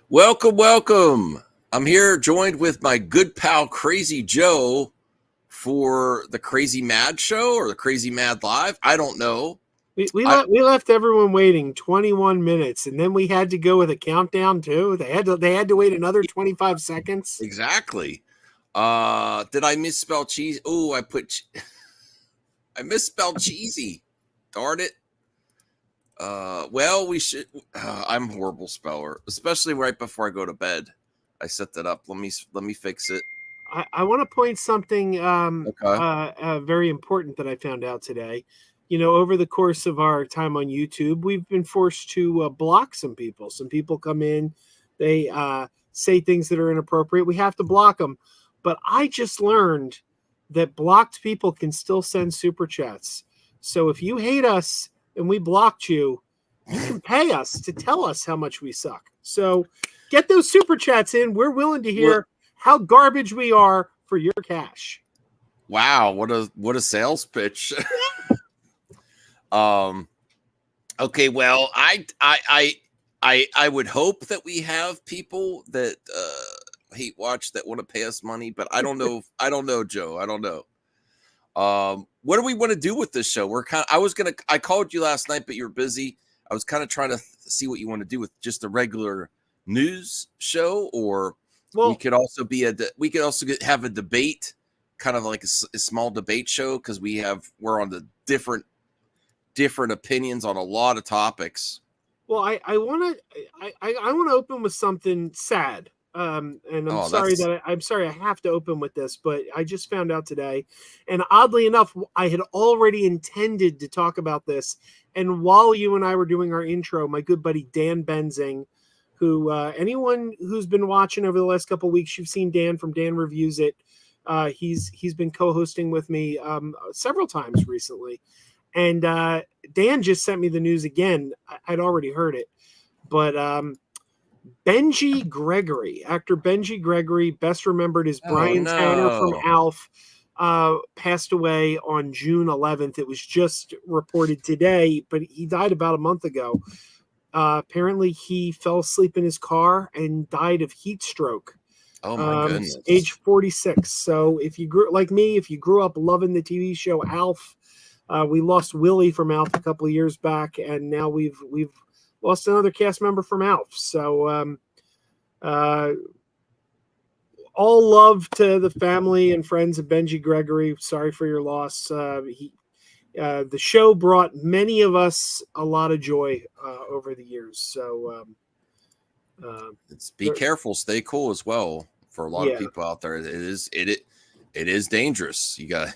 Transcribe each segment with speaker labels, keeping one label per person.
Speaker 1: Welcome, welcome. I'm here joined with my good pal Crazy Joe for the Crazy Mad Show or the Crazy Mad Live. I don't know.
Speaker 2: We left everyone waiting 21 minutes, and then we had to go with a countdown too. They had to wait another 25 seconds.
Speaker 1: Exactly. Did I misspell cheese? Oh, I misspelled cheesy. Darn it. Well, we should. I'm a horrible speller, especially right before I go to bed. I set that up. Let me fix it.
Speaker 2: I want to point something
Speaker 1: Okay.
Speaker 2: very important that I found out today. You know, over the course of our time on YouTube, we've been forced to block some people. Some people come in, they say things that are inappropriate. We have to block them. But I just learned that blocked people can still send super chats. So if you hate us and we blocked you, you can pay us to tell us how much we suck. So get those super chats in. We're willing to hear how garbage we are for your cash.
Speaker 1: Wow, what a sales pitch. Okay, well, I would hope that we have people that hate watch that want to pay us money, but I don't know. I don't know, Joe. I don't know. What do we want to do with this show? I called you last night, but you're busy. I was kind of trying to see what you want to do with just a regular news show, or we could also have a debate, kind of like a small debate show, because we're on the different opinions on a lot of topics.
Speaker 2: Well, I want to open with something sad. And I'm sorry I have to open with this, but I just found out today, and oddly enough, I had already intended to talk about this. And while you and I were doing our intro, my good buddy Dan Benzing, who anyone who's been watching over the last couple of weeks, you've seen Dan from Dan Reviews It. He's been co-hosting with me several times recently. And Dan just sent me the news again. I'd already heard it. But Benji Gregory, actor Benji Gregory, best remembered as Brian Tanner from Alf, passed away on June 11th. It was just reported today, but he died about a month ago. Apparently, he fell asleep in his car and died of heat stroke.
Speaker 1: Oh, my goodness.
Speaker 2: Age 46. So if you grew up loving the TV show Alf, we lost Willie from Alf a couple of years back, and now we've lost another cast member from Alf. So all love to the family and friends of Benji Gregory. Sorry for your loss. The show brought many of us a lot of joy over the years. So
Speaker 1: be careful, stay cool as well. For a lot of people out there, it is dangerous. You got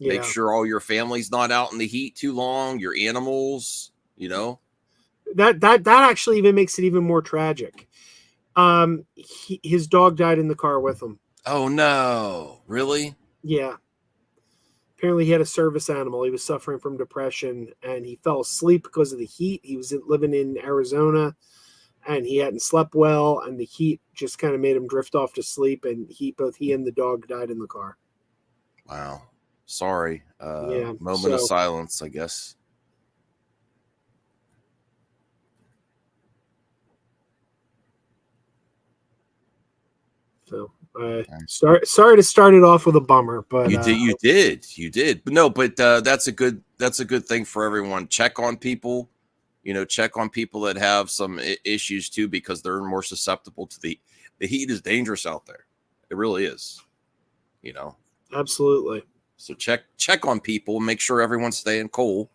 Speaker 1: make sure all your family's not out in the heat too long. Your animals,
Speaker 2: that actually even makes it even more tragic. His dog died in the car with him.
Speaker 1: Oh no! Really?
Speaker 2: Yeah. Apparently, he had a service animal. He was suffering from depression, and he fell asleep because of the heat. He was living in Arizona, and he hadn't slept well, and the heat just kind of made him drift off to sleep. And both he and the dog died in the car.
Speaker 1: Wow. Sorry. Moment of silence, I guess.
Speaker 2: So sorry to start it off with a bummer, but
Speaker 1: you did. But no, that's a good thing for everyone. Check on people, check on people that have some issues too, because they're more susceptible to the heat. Is dangerous out there. It really is.
Speaker 2: Absolutely.
Speaker 1: So check on people, make sure everyone's staying cool.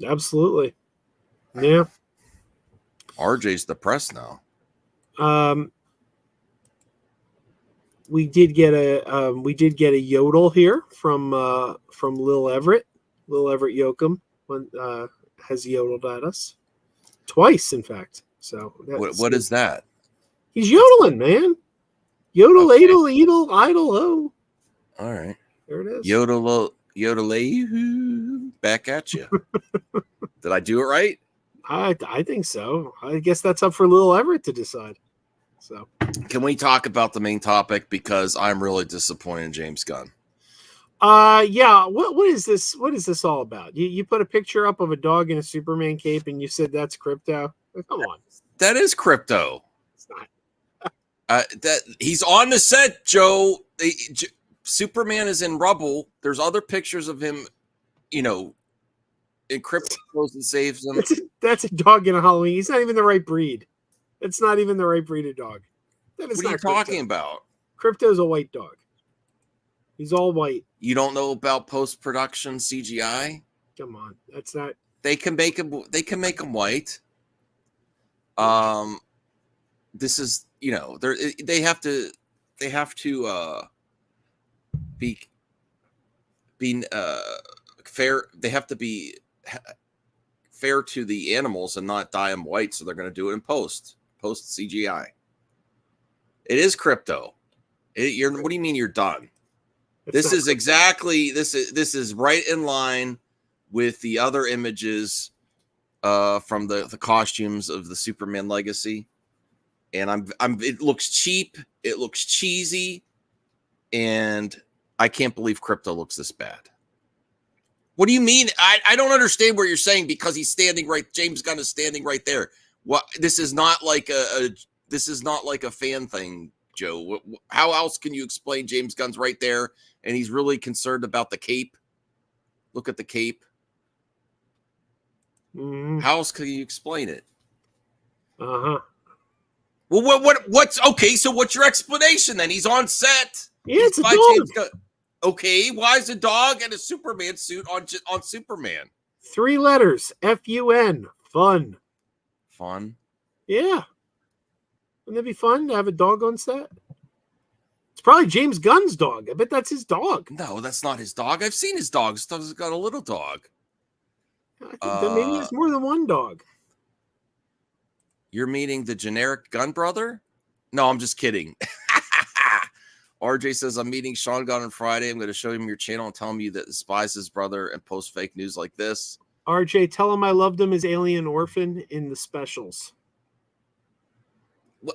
Speaker 2: Absolutely. Yeah.
Speaker 1: RJ's depressed now.
Speaker 2: We did get a yodel here from Lil Everett. Lil Everett Yoakum has yodeled at us twice, in fact. So
Speaker 1: what is that?
Speaker 2: He's yodeling, man. Yodel, idle, idle, ho.
Speaker 1: All right.
Speaker 2: There it is.
Speaker 1: Yodel, back at you. Did I do it right?
Speaker 2: I think so. I guess that's up for Lil Everett to decide. So,
Speaker 1: can we talk about the main topic, because I'm really disappointed in James Gunn?
Speaker 2: Yeah. What is this? What is this all about? You put a picture up of a dog in a Superman cape, and you said that's Krypto. Come on,
Speaker 1: That is Krypto.
Speaker 2: it's not.
Speaker 1: That he's on the set, Joe. Superman is in rubble. There's other pictures of him, and Krypto goes and saves him.
Speaker 2: That's a dog in a Halloween. He's not even the right breed. It's not even the right breed of dog.
Speaker 1: What are you talking about?
Speaker 2: Krypto's a white dog. He's all white.
Speaker 1: You don't know about post-production CGI?
Speaker 2: Come on, that's not.
Speaker 1: They can make him. They can make him white. This is they have to be fair. They have to be fair to the animals and not dye them white. So they're going to do it in post CGI. It is Krypto. What do you mean you're done? This is exactly this is right in line with the other images from the costumes of the Superman Legacy. And it looks cheap, it looks cheesy, and I can't believe Krypto looks this bad. What do you mean? I don't understand what you're saying, because he's standing right. James Gunn is standing right there. What? This is not like a fan thing, Joe. How else can you explain James Gunn's right there, and he's really concerned about the cape? Look at the cape.
Speaker 2: Mm-hmm.
Speaker 1: How else can you explain it?
Speaker 2: Uh-huh.
Speaker 1: Well, what's okay? So what's your explanation then? He's on set.
Speaker 2: Yeah, it's a dog.
Speaker 1: Okay, why is a dog in a Superman suit on Superman?
Speaker 2: 3 letters. F-U-N. Fun.
Speaker 1: Fun.
Speaker 2: Yeah. Wouldn't that be fun to have a dog on set? It's probably James Gunn's dog. I bet that's his dog.
Speaker 1: No, that's not his dog. I've seen his dog. His dog's got a little dog.
Speaker 2: I think that maybe it's more than one dog.
Speaker 1: You're meaning the generic Gunn brother? No, I'm just kidding. RJ says, I'm meeting Sean Gunn on Friday. I'm going to show him your channel and tell him you that despise his brother and post fake news like this.
Speaker 2: RJ, tell him I loved him as Alien Orphan in the specials.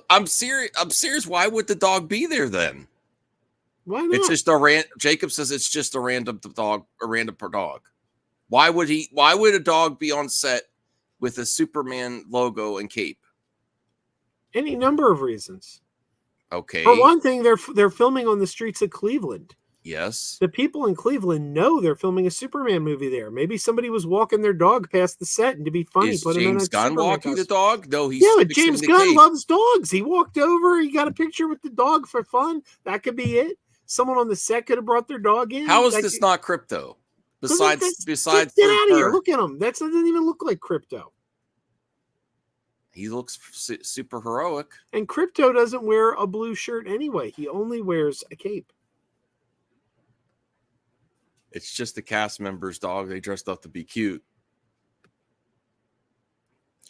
Speaker 1: I'm serious. Why would the dog be there then?
Speaker 2: Why not?
Speaker 1: It's just Jacob says it's just a random dog. Why would a dog be on set with a Superman logo and cape?
Speaker 2: Any number of reasons.
Speaker 1: Okay.
Speaker 2: For one thing, they're filming on the streets of Cleveland.
Speaker 1: Yes.
Speaker 2: The people in Cleveland know they're filming a Superman movie there. Maybe somebody was walking their dog past the set, and to be funny,
Speaker 1: Is
Speaker 2: put him in a
Speaker 1: James Gunn
Speaker 2: Superman
Speaker 1: walking
Speaker 2: costume.
Speaker 1: the dog? No, he's
Speaker 2: but James Gunn loves dogs. He walked over. He got a picture with the dog for fun. That could be it. Someone on the set could have brought their dog in.
Speaker 1: How is this not Krypto? Besides,
Speaker 2: get out of here. Look at him. That doesn't even look like Krypto.
Speaker 1: He looks super heroic.
Speaker 2: And Krypto doesn't wear a blue shirt anyway. He only wears a cape.
Speaker 1: It's just the cast member's dog. They dressed up to be cute.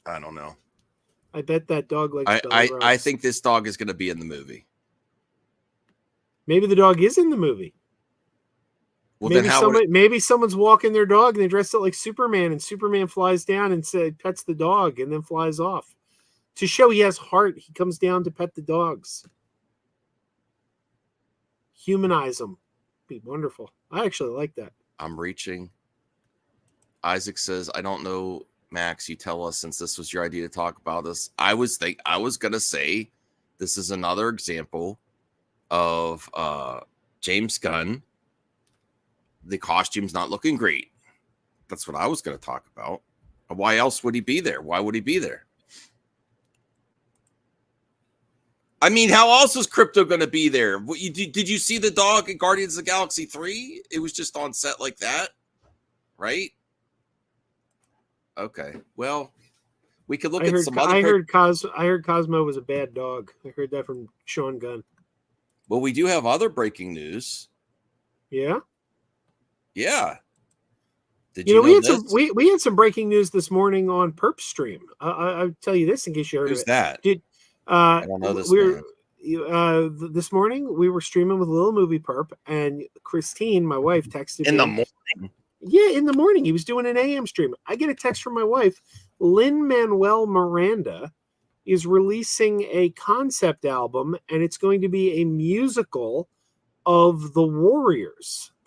Speaker 1: I don't know.
Speaker 2: I bet that dog likes belly rubs.
Speaker 1: I think this dog is going to be in the movie.
Speaker 2: Maybe the dog is in the movie.
Speaker 1: Well,
Speaker 2: maybe someone's walking their dog and they dressed it like Superman, and Superman flies down and pets the dog and then flies off. To show he has heart, he comes down to pet the dogs. Humanize them. Be wonderful. I actually like that.
Speaker 1: I'm reaching. Isaac says, I don't know, Max, you tell us, since this was your idea to talk about this. I was going to say this is another example of James Gunn. The costume's not looking great. That's what I was going to talk about. Why else would he be there? Why would he be there? I mean, how else was Krypto going to be there? Did you see the dog in Guardians of the Galaxy 3? It was just on set like that, right? Okay. Well, we could look at some other.
Speaker 2: I heard Cosmo was a bad dog. I heard that from Sean Gunn.
Speaker 1: Well, we do have other breaking news.
Speaker 2: Yeah.
Speaker 1: Yeah. Did you know
Speaker 2: we had some breaking news this morning on Perp Stream. I'll tell you this in case you heard
Speaker 1: Who's
Speaker 2: it.
Speaker 1: That?
Speaker 2: I don't know this. This morning we were streaming with a little movie Perp, and Christine, my wife, texted me
Speaker 1: in the morning.
Speaker 2: Yeah, in the morning. He was doing an AM stream. I get a text from my wife. Lin-Manuel Miranda is releasing a concept album, and it's going to be a musical of The Warriors,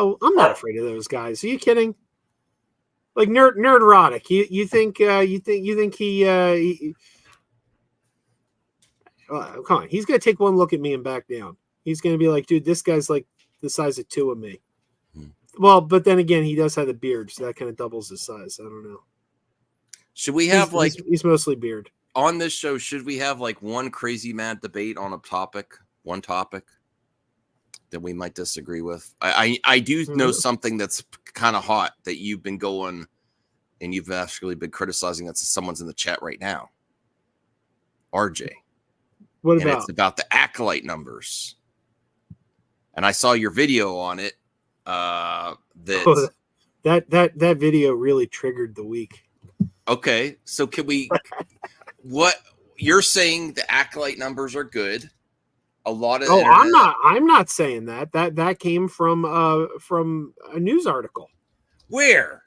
Speaker 2: Oh, I'm not afraid of those guys. Are you kidding? Like nerd-erotic. You think he come on, he's gonna take one look at me and back down. He's gonna be like, dude, this guy's like the size of two of me. Well, but then again, he does have the beard, so that kind of doubles his size. I don't know.
Speaker 1: Should we have
Speaker 2: he's mostly beard
Speaker 1: on this show? Should we have like one crazy mad debate on a topic, one topic that we might disagree with? I do know something that's kind of hot that you've been going and you've actually been criticizing. That's someone's in the chat right now. RJ.
Speaker 2: What
Speaker 1: and
Speaker 2: about?
Speaker 1: It's about the Acolyte numbers. And I saw your video on it. That
Speaker 2: video really triggered the week.
Speaker 1: Okay, so can we? What you're saying? The Acolyte numbers are good. A lot of
Speaker 2: I'm not saying that. That came from a news article.
Speaker 1: Where?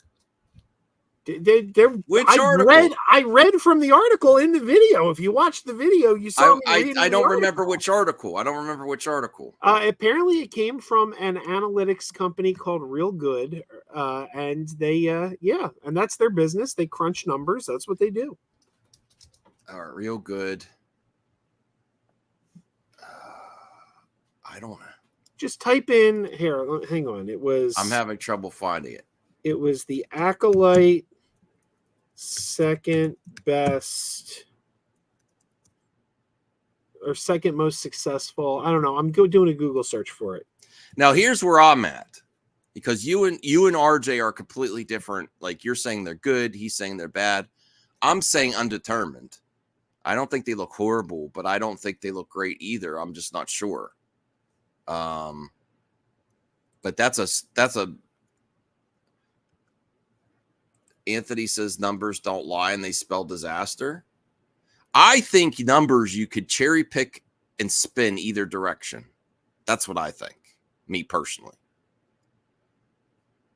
Speaker 2: Which
Speaker 1: article?
Speaker 2: I read from the article in the video. If you watch the video, you saw.
Speaker 1: I don't remember which article. I don't remember which article.
Speaker 2: Apparently, it came from an analytics company called Real Good, and they, and that's their business. They crunch numbers. That's what they do.
Speaker 1: All right, Real Good. I don't know.
Speaker 2: Just type in here. Hang on. It was.
Speaker 1: I'm having trouble finding it.
Speaker 2: It was the Acolyte second best or second most successful. I don't know. I'm doing a Google search for it.
Speaker 1: Now here's where I'm at, because you and RJ are completely different. Like, you're saying they're good, he's saying they're bad. I'm saying undetermined. I don't think they look horrible, but I don't think they look great either. I'm just not sure. But that's a Anthony says numbers don't lie and they spell disaster. I think numbers you could cherry pick and spin either direction. That's what I think, me personally.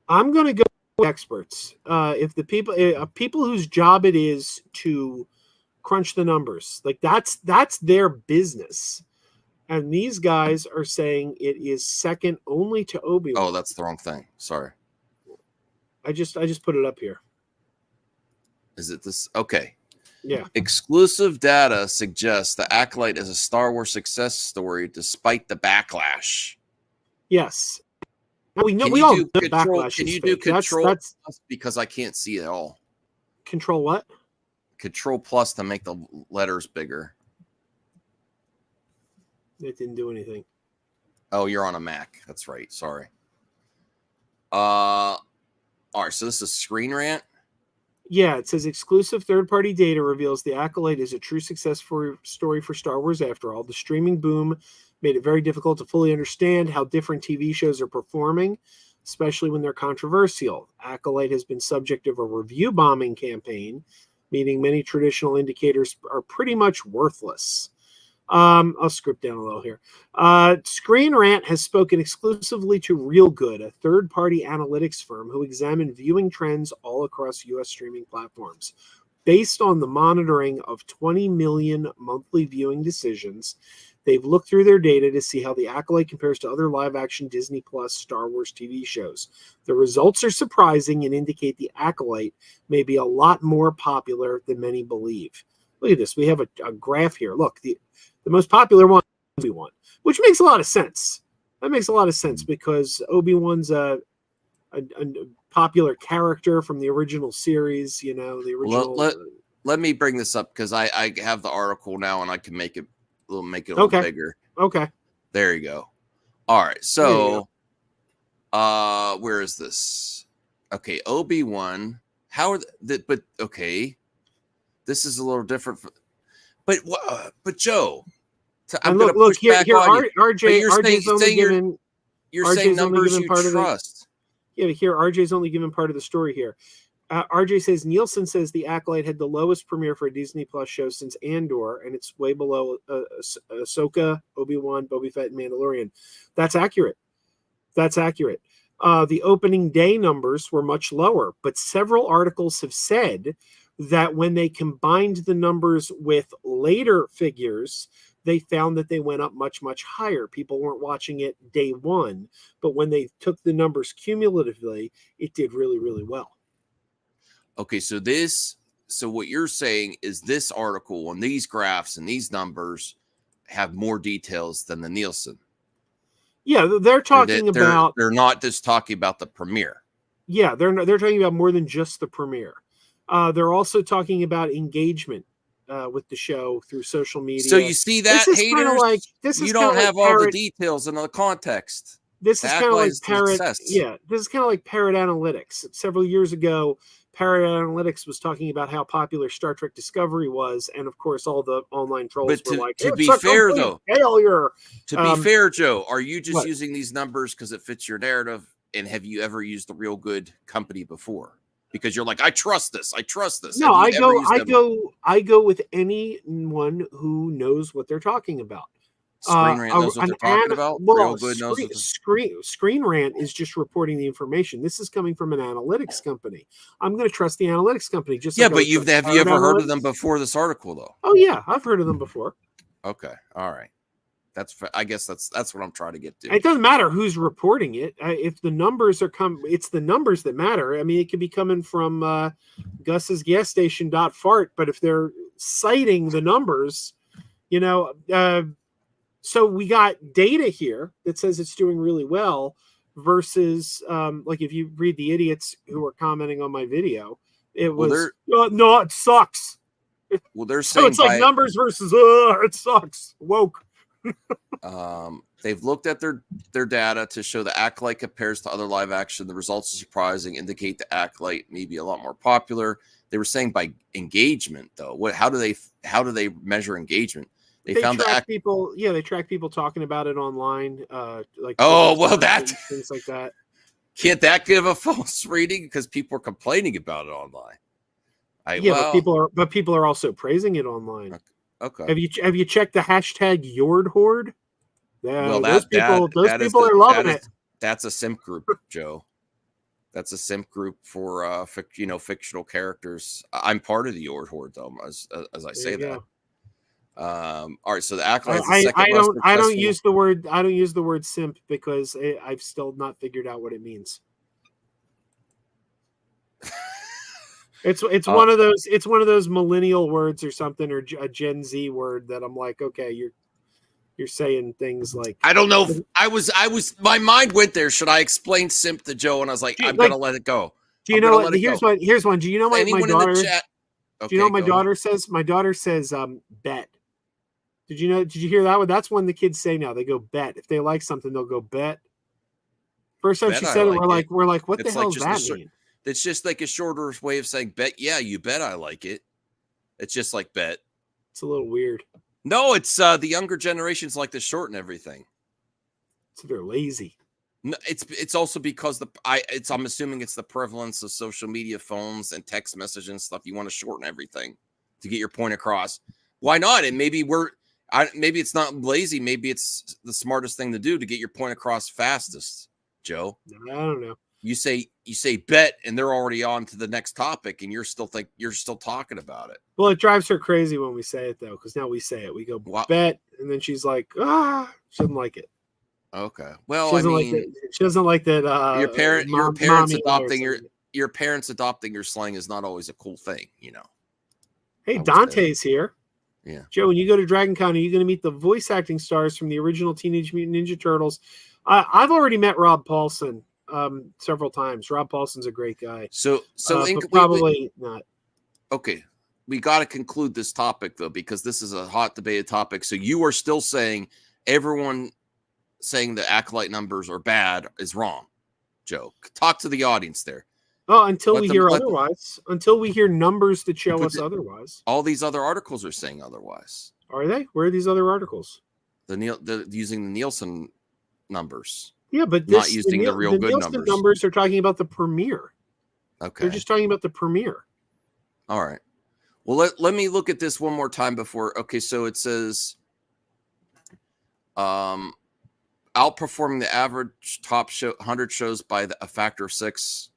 Speaker 2: I'm going to go with experts. If the people whose job it is to crunch the numbers, like that's their business. And these guys are saying it is second only to Obi-Wan.
Speaker 1: Oh, that's the wrong thing. Sorry.
Speaker 2: I just put it up here.
Speaker 1: Is it this? Okay.
Speaker 2: Yeah.
Speaker 1: Exclusive data suggests the Acolyte is a Star Wars success story despite the backlash.
Speaker 2: Yes. We know
Speaker 1: we
Speaker 2: all
Speaker 1: do
Speaker 2: know
Speaker 1: control.
Speaker 2: backlash
Speaker 1: Can
Speaker 2: is
Speaker 1: you
Speaker 2: fake.
Speaker 1: do control
Speaker 2: That's
Speaker 1: plus, because I can't see it all.
Speaker 2: Control what?
Speaker 1: Control plus to make the letters bigger.
Speaker 2: It didn't do anything.
Speaker 1: Oh, you're on a Mac. That's right. Sorry. All right. So this is Screen Rant.
Speaker 2: Yeah, it says exclusive third-party data reveals the Acolyte is a true success story for Star Wars after all. The streaming boom made it very difficult to fully understand how different TV shows are performing, especially when they're controversial. Acolyte has been subject of a review bombing campaign, meaning many traditional indicators are pretty much worthless. I'll script down a little here. Screen Rant has spoken exclusively to Real Good, a third-party analytics firm who examined viewing trends all across U.S. streaming platforms. Based on the monitoring of 20 million monthly viewing decisions, they've looked through their data to see how the Acolyte compares to other live-action Disney Plus Star Wars TV shows. The results are surprising and indicate the Acolyte may be a lot more popular than many believe. Look at this. We have a graph here. Look, the most popular one is Obi-Wan, which makes a lot of sense. That makes a lot of sense because Obi-Wan's a popular character from the original series. You know, the original.
Speaker 1: Let me bring this up because I have the article now and I can make it a little bigger.
Speaker 2: Okay.
Speaker 1: There you go. All right. So, where is this? Okay, Obi-Wan. How are but okay. This is a little different. But Joe, I'm going to push back on you.
Speaker 2: RJ,
Speaker 1: you're saying numbers you trust.
Speaker 2: Yeah, here RJ's only given part of the story here. RJ says Nielsen says the Acolyte had the lowest premiere for a Disney Plus show since Andor, and it's way below Ahsoka, Obi-Wan, Boba Fett, and Mandalorian. That's accurate. The opening day numbers were much lower, but several articles have said that when they combined the numbers with later figures, they found that they went up much, much higher. People weren't watching it day one, but when they took the numbers cumulatively, it did really, really well.
Speaker 1: Okay, so what you're saying is this article and these graphs and these numbers have more details than the Nielsen.
Speaker 2: Yeah, they're talking about.
Speaker 1: They're not just talking about the premiere.
Speaker 2: Yeah, they're talking about more than just the premiere. They're also talking about engagement with the show through social media.
Speaker 1: So you see that,
Speaker 2: this is
Speaker 1: haters?
Speaker 2: Like, this
Speaker 1: you
Speaker 2: is
Speaker 1: don't have all the
Speaker 2: parrot,
Speaker 1: details and the context.
Speaker 2: This is kind of like Parrot.
Speaker 1: Success.
Speaker 2: Yeah, this is kind of like Parrot Analytics. Several years ago, Parrot Analytics was talking about how popular Star Trek Discovery was, and of course, all the online trolls were like,
Speaker 1: "To be fair, though,
Speaker 2: failure."
Speaker 1: To be fair, Joe, are you just
Speaker 2: what?
Speaker 1: using these numbers because it fits your narrative? And have you ever used the Real Good company before? Because you're like, I trust this. I trust this.
Speaker 2: No, I go with anyone who knows what they're talking about.
Speaker 1: Screen Rant knows what they're talking about.
Speaker 2: Well,
Speaker 1: Real Good knows.
Speaker 2: Screen Rant is just reporting the information. This is coming from an analytics company. I'm going to trust the analytics company. Just
Speaker 1: yeah, but have you ever heard of them before this article, though?
Speaker 2: Oh yeah, I've heard of them before.
Speaker 1: Okay, all right. I guess that's what I'm trying to get to.
Speaker 2: It doesn't matter who's reporting it. If the numbers it's the numbers that matter. I mean, it could be coming from Gus's gas station .fart, but if they're citing the numbers, so we got data here that says it's doing really well versus like if you read the idiots who are commenting on my video, it was no, it sucks.
Speaker 1: Well, they're saying
Speaker 2: so it's like numbers versus it sucks. Woke.
Speaker 1: They've looked at their data to show the Acolyte compares to other live action. The results are surprising, indicate the Acolyte may be a lot more popular. They were saying by engagement, though. How do they measure engagement? They found
Speaker 2: track people. Yeah, they track people talking about it online. Like
Speaker 1: things
Speaker 2: like that.
Speaker 1: Can't that give a false reading because people are complaining about it online?
Speaker 2: But people are also praising it online.
Speaker 1: Okay.
Speaker 2: Have you checked the hashtag Yord Horde?
Speaker 1: Well,
Speaker 2: those people are loving it.
Speaker 1: That's a simp group, Joe. That's a simp group for fictional characters. I'm part of the Yord Horde, though, as I say that. All right, so the Acolyte.
Speaker 2: I don't use the word simp because I've still not figured out what it means. It's one of those millennial words or something, or a Gen Z word that I'm like, okay, you're saying things like,
Speaker 1: I don't know. My mind went there. Should I explain simp to Joe? And I was like, I'm gonna let it go.
Speaker 2: Do you know what? Here's one. Do you know what my daughter? Do you know what my daughter says? My daughter says, bet. Did you hear that one? That's one the kids say now. They go bet. If they like something, they'll go bet. First time she said it, we're like, what the hell does that mean?
Speaker 1: It's just like a shorter way of saying bet. Yeah, you bet I like it. It's just like bet.
Speaker 2: It's a little weird.
Speaker 1: No, it's the younger generations like to shorten everything.
Speaker 2: So they're lazy.
Speaker 1: No, it's also because I'm assuming it's the prevalence of social media, phones, and text messaging and stuff. You want to shorten everything to get your point across. Why not? And maybe maybe it's not lazy. Maybe it's the smartest thing to do to get your point across fastest. Joe,
Speaker 2: I don't know.
Speaker 1: You say bet, and they're already on to the next topic, and you're still talking about it.
Speaker 2: Well, it drives her crazy when we say it, though, because now we say it. We go bet, and then she's like, she doesn't like it.
Speaker 1: Okay. Well,
Speaker 2: she doesn't like that.
Speaker 1: Your parents adopting your slang is not always a cool thing,
Speaker 2: Hey, Dante's here.
Speaker 1: Yeah.
Speaker 2: Joe, when you go to Dragon Con, are you going to meet the voice acting stars from the original Teenage Mutant Ninja Turtles? I've already met Rob Paulson several times. Rob Paulson's a great guy.
Speaker 1: So
Speaker 2: probably not.
Speaker 1: Okay. We got to conclude this topic, though, because this is a hot debated topic. So you are still saying everyone saying the Acolyte numbers are bad is wrong, Joe. Talk to the audience there.
Speaker 2: Oh, until we hear otherwise. Until we hear numbers that show us otherwise.
Speaker 1: All these other articles are saying otherwise.
Speaker 2: Are they? Where are these other articles?
Speaker 1: Using the Nielsen numbers.
Speaker 2: Yeah, but
Speaker 1: not using the Real Good
Speaker 2: Nielsen numbers are talking about the premiere.
Speaker 1: Okay.
Speaker 2: They're just talking about the premiere.
Speaker 1: All right. Well, let me look at this one more time before. Okay, so it says outperforming the average top 100 shows by a factor of 6.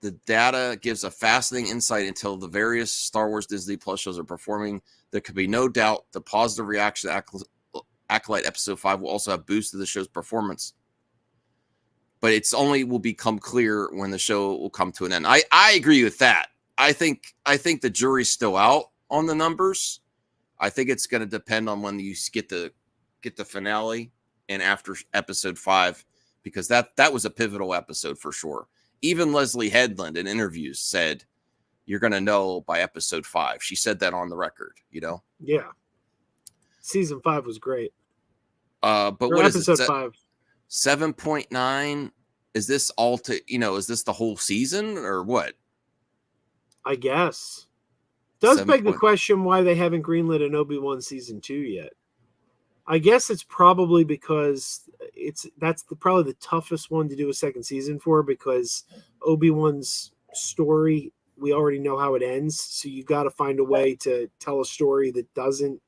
Speaker 1: The data gives a fascinating insight into the various Star Wars Disney Plus shows are performing. There could be no doubt the positive reaction to Acolyte Episode 5 will also have boosted the show's performance. But it's only will become clear when the show will come to an end. I agree with that. I think the jury's still out on the numbers. I think it's going to depend on when you get the finale and after Episode 5, because that was a pivotal episode for sure. Even Leslie Headland in interviews said, you're going to know by Episode 5. She said that on the record,
Speaker 2: Yeah. Season 5 was great.
Speaker 1: But
Speaker 2: or
Speaker 1: what
Speaker 2: Episode
Speaker 1: is it?
Speaker 2: 5.
Speaker 1: 7.9. Is this all is this the whole season or what?
Speaker 2: I guess. Does
Speaker 1: 7.
Speaker 2: beg the question why they haven't greenlit an Obi-Wan season 2 yet. I guess it's probably because that's probably the toughest one to do a second season for, because Obi-Wan's story, we already know how it ends. So you got to find a way to tell a story that doesn't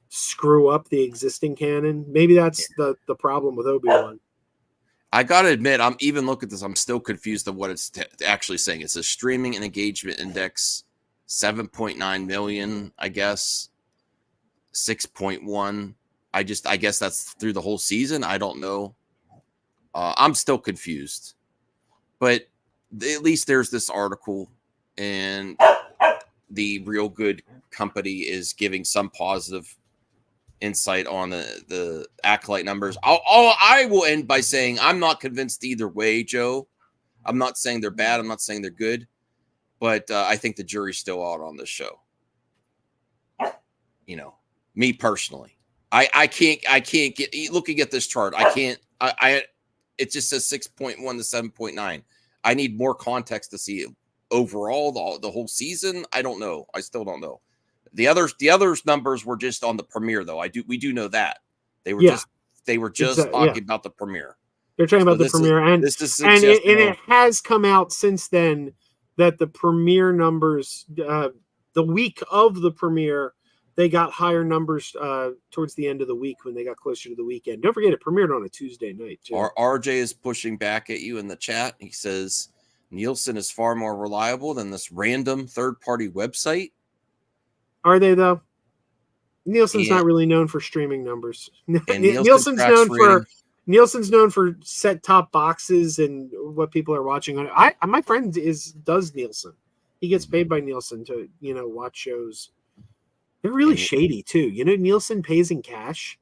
Speaker 2: screw up the existing canon. Maybe that's the problem with Obi-Wan.
Speaker 1: I got to admit, I'm even looking at this, I'm still confused of what it's actually saying. It's a streaming and engagement index, 7.9 million, I guess, 6.1. I guess that's through the whole season. I don't know. I'm still confused. But at least there's this article, and the Real Good Company is giving some positive insight on the Acolyte numbers. I will end by saying I'm not convinced either way, Joe. I'm not saying they're bad. I'm not saying they're good. But I think the jury's still out on this show. Me personally. I can't get looking at this chart. It just says 6.1 to 7.9. I need more context to see it overall the whole season. I don't know. I still don't know. The others numbers were just on the premiere though. We do know that. They were just talking about the premiere.
Speaker 2: They're talking about the premiere, and it has come out since then that the premiere numbers, the week of the premiere, they got higher numbers towards the end of the week when they got closer to the weekend. Don't forget, it premiered on a Tuesday night, too.
Speaker 1: RJ is pushing back at you in the chat. He says, Nielsen is far more reliable than this random third-party website.
Speaker 2: Are they, though? Nielsen's not really known for streaming numbers. Nielsen's known for set-top boxes and what people are watching on it. My friend does Nielsen. He gets paid by Nielsen to, watch shows. They're really shady too. Nielsen pays in cash.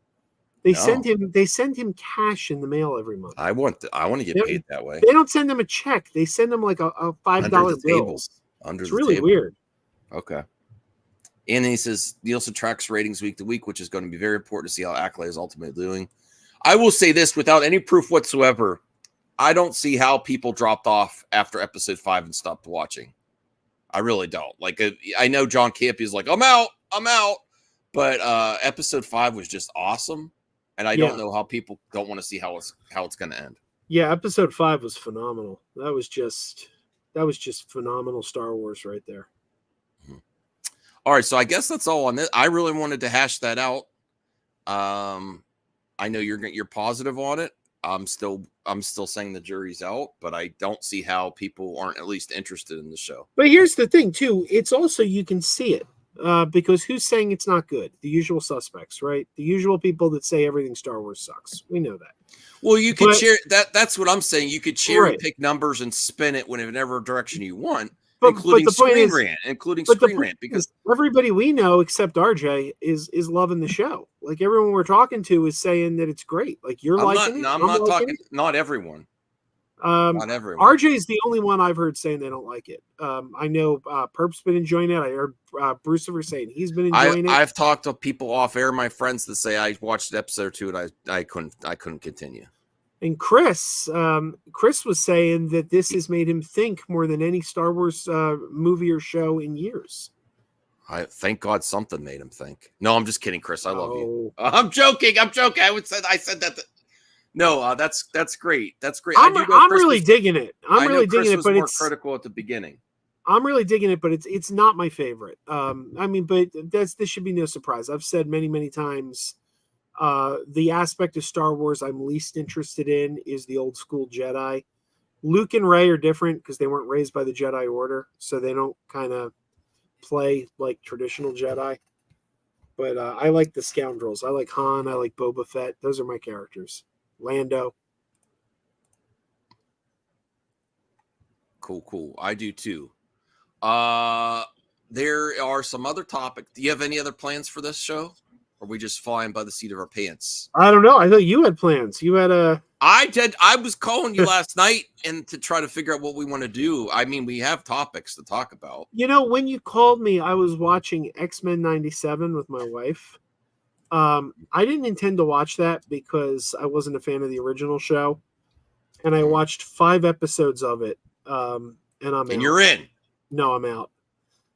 Speaker 2: They send him cash in the mail every month.
Speaker 1: I want to get paid that way.
Speaker 2: They don't send him a check. They send him like a $5 bill. It's really weird.
Speaker 1: Okay. And he says Nielsen tracks ratings week to week, which is going to be very important to see how Acolyte is ultimately doing. I will say this without any proof whatsoever. I don't see how people dropped off after Episode 5 and stopped watching. I really don't. Like, I know John Campy is like, I'm out. But Episode 5 was just awesome. And I don't know how people don't want to see how it's going to end.
Speaker 2: Yeah, Episode 5 was phenomenal. That was just phenomenal Star Wars right there.
Speaker 1: Mm-hmm. All right, so I guess that's all on this. I really wanted to hash that out. I know you're positive on it. I'm still saying the jury's out, but I don't see how people aren't at least interested in the show.
Speaker 2: But here's the thing, too. It's also, you can see it. Because who's saying it's not good? The usual suspects, right? The usual people that say everything Star Wars sucks. We know that.
Speaker 1: Well, you could share that. That's what I'm saying. You could cherry pick numbers and spin it whatever direction you want, including Screen Rant. Because
Speaker 2: everybody we know except RJ is loving the show. Like everyone we're talking to is saying that it's great. Like you're liking it.
Speaker 1: No, I'm not talking. Not everyone. Not everyone.
Speaker 2: RJ is the only one I've heard saying they don't like it. I know Perp's been enjoying it. I heard Brucifer saying he's been enjoying it.
Speaker 1: I've talked to people off air, my friends, that say I watched episode 2 and I couldn't continue.
Speaker 2: And Chris was saying that this has made him think more than any Star Wars movie or show in years.
Speaker 1: I thank God something made him think. No, I'm just kidding, Chris. I love you. I'm joking. I said that. No, that's great. That's great.
Speaker 2: I'm really digging it. I'm really digging it, but it's
Speaker 1: critical at the beginning.
Speaker 2: I'm really digging it, but it's not my favorite. But this should be no surprise. I've said many, many times, the aspect of Star Wars I'm least interested in is the old school Jedi. Luke and Rey are different because they weren't raised by the Jedi Order, so they don't kind of play like traditional Jedi. But I like the scoundrels. I like Han. I like Boba Fett. Those are my characters. Lando.
Speaker 1: Cool. I do too. There are some other topics. Do you have any other plans for this show? Or are we just flying by the seat of our pants?
Speaker 2: I don't know. I thought you had plans. You had a.
Speaker 1: I did. I was calling you last night and to try to figure out what we want to do. I mean, we have topics to talk about.
Speaker 2: You know, when you called me, I was watching X-Men 97 with my wife. I didn't intend to watch that because I wasn't a fan of the original show. And I watched 5 episodes of it. And I'm out.
Speaker 1: And you're in.
Speaker 2: No, I'm out.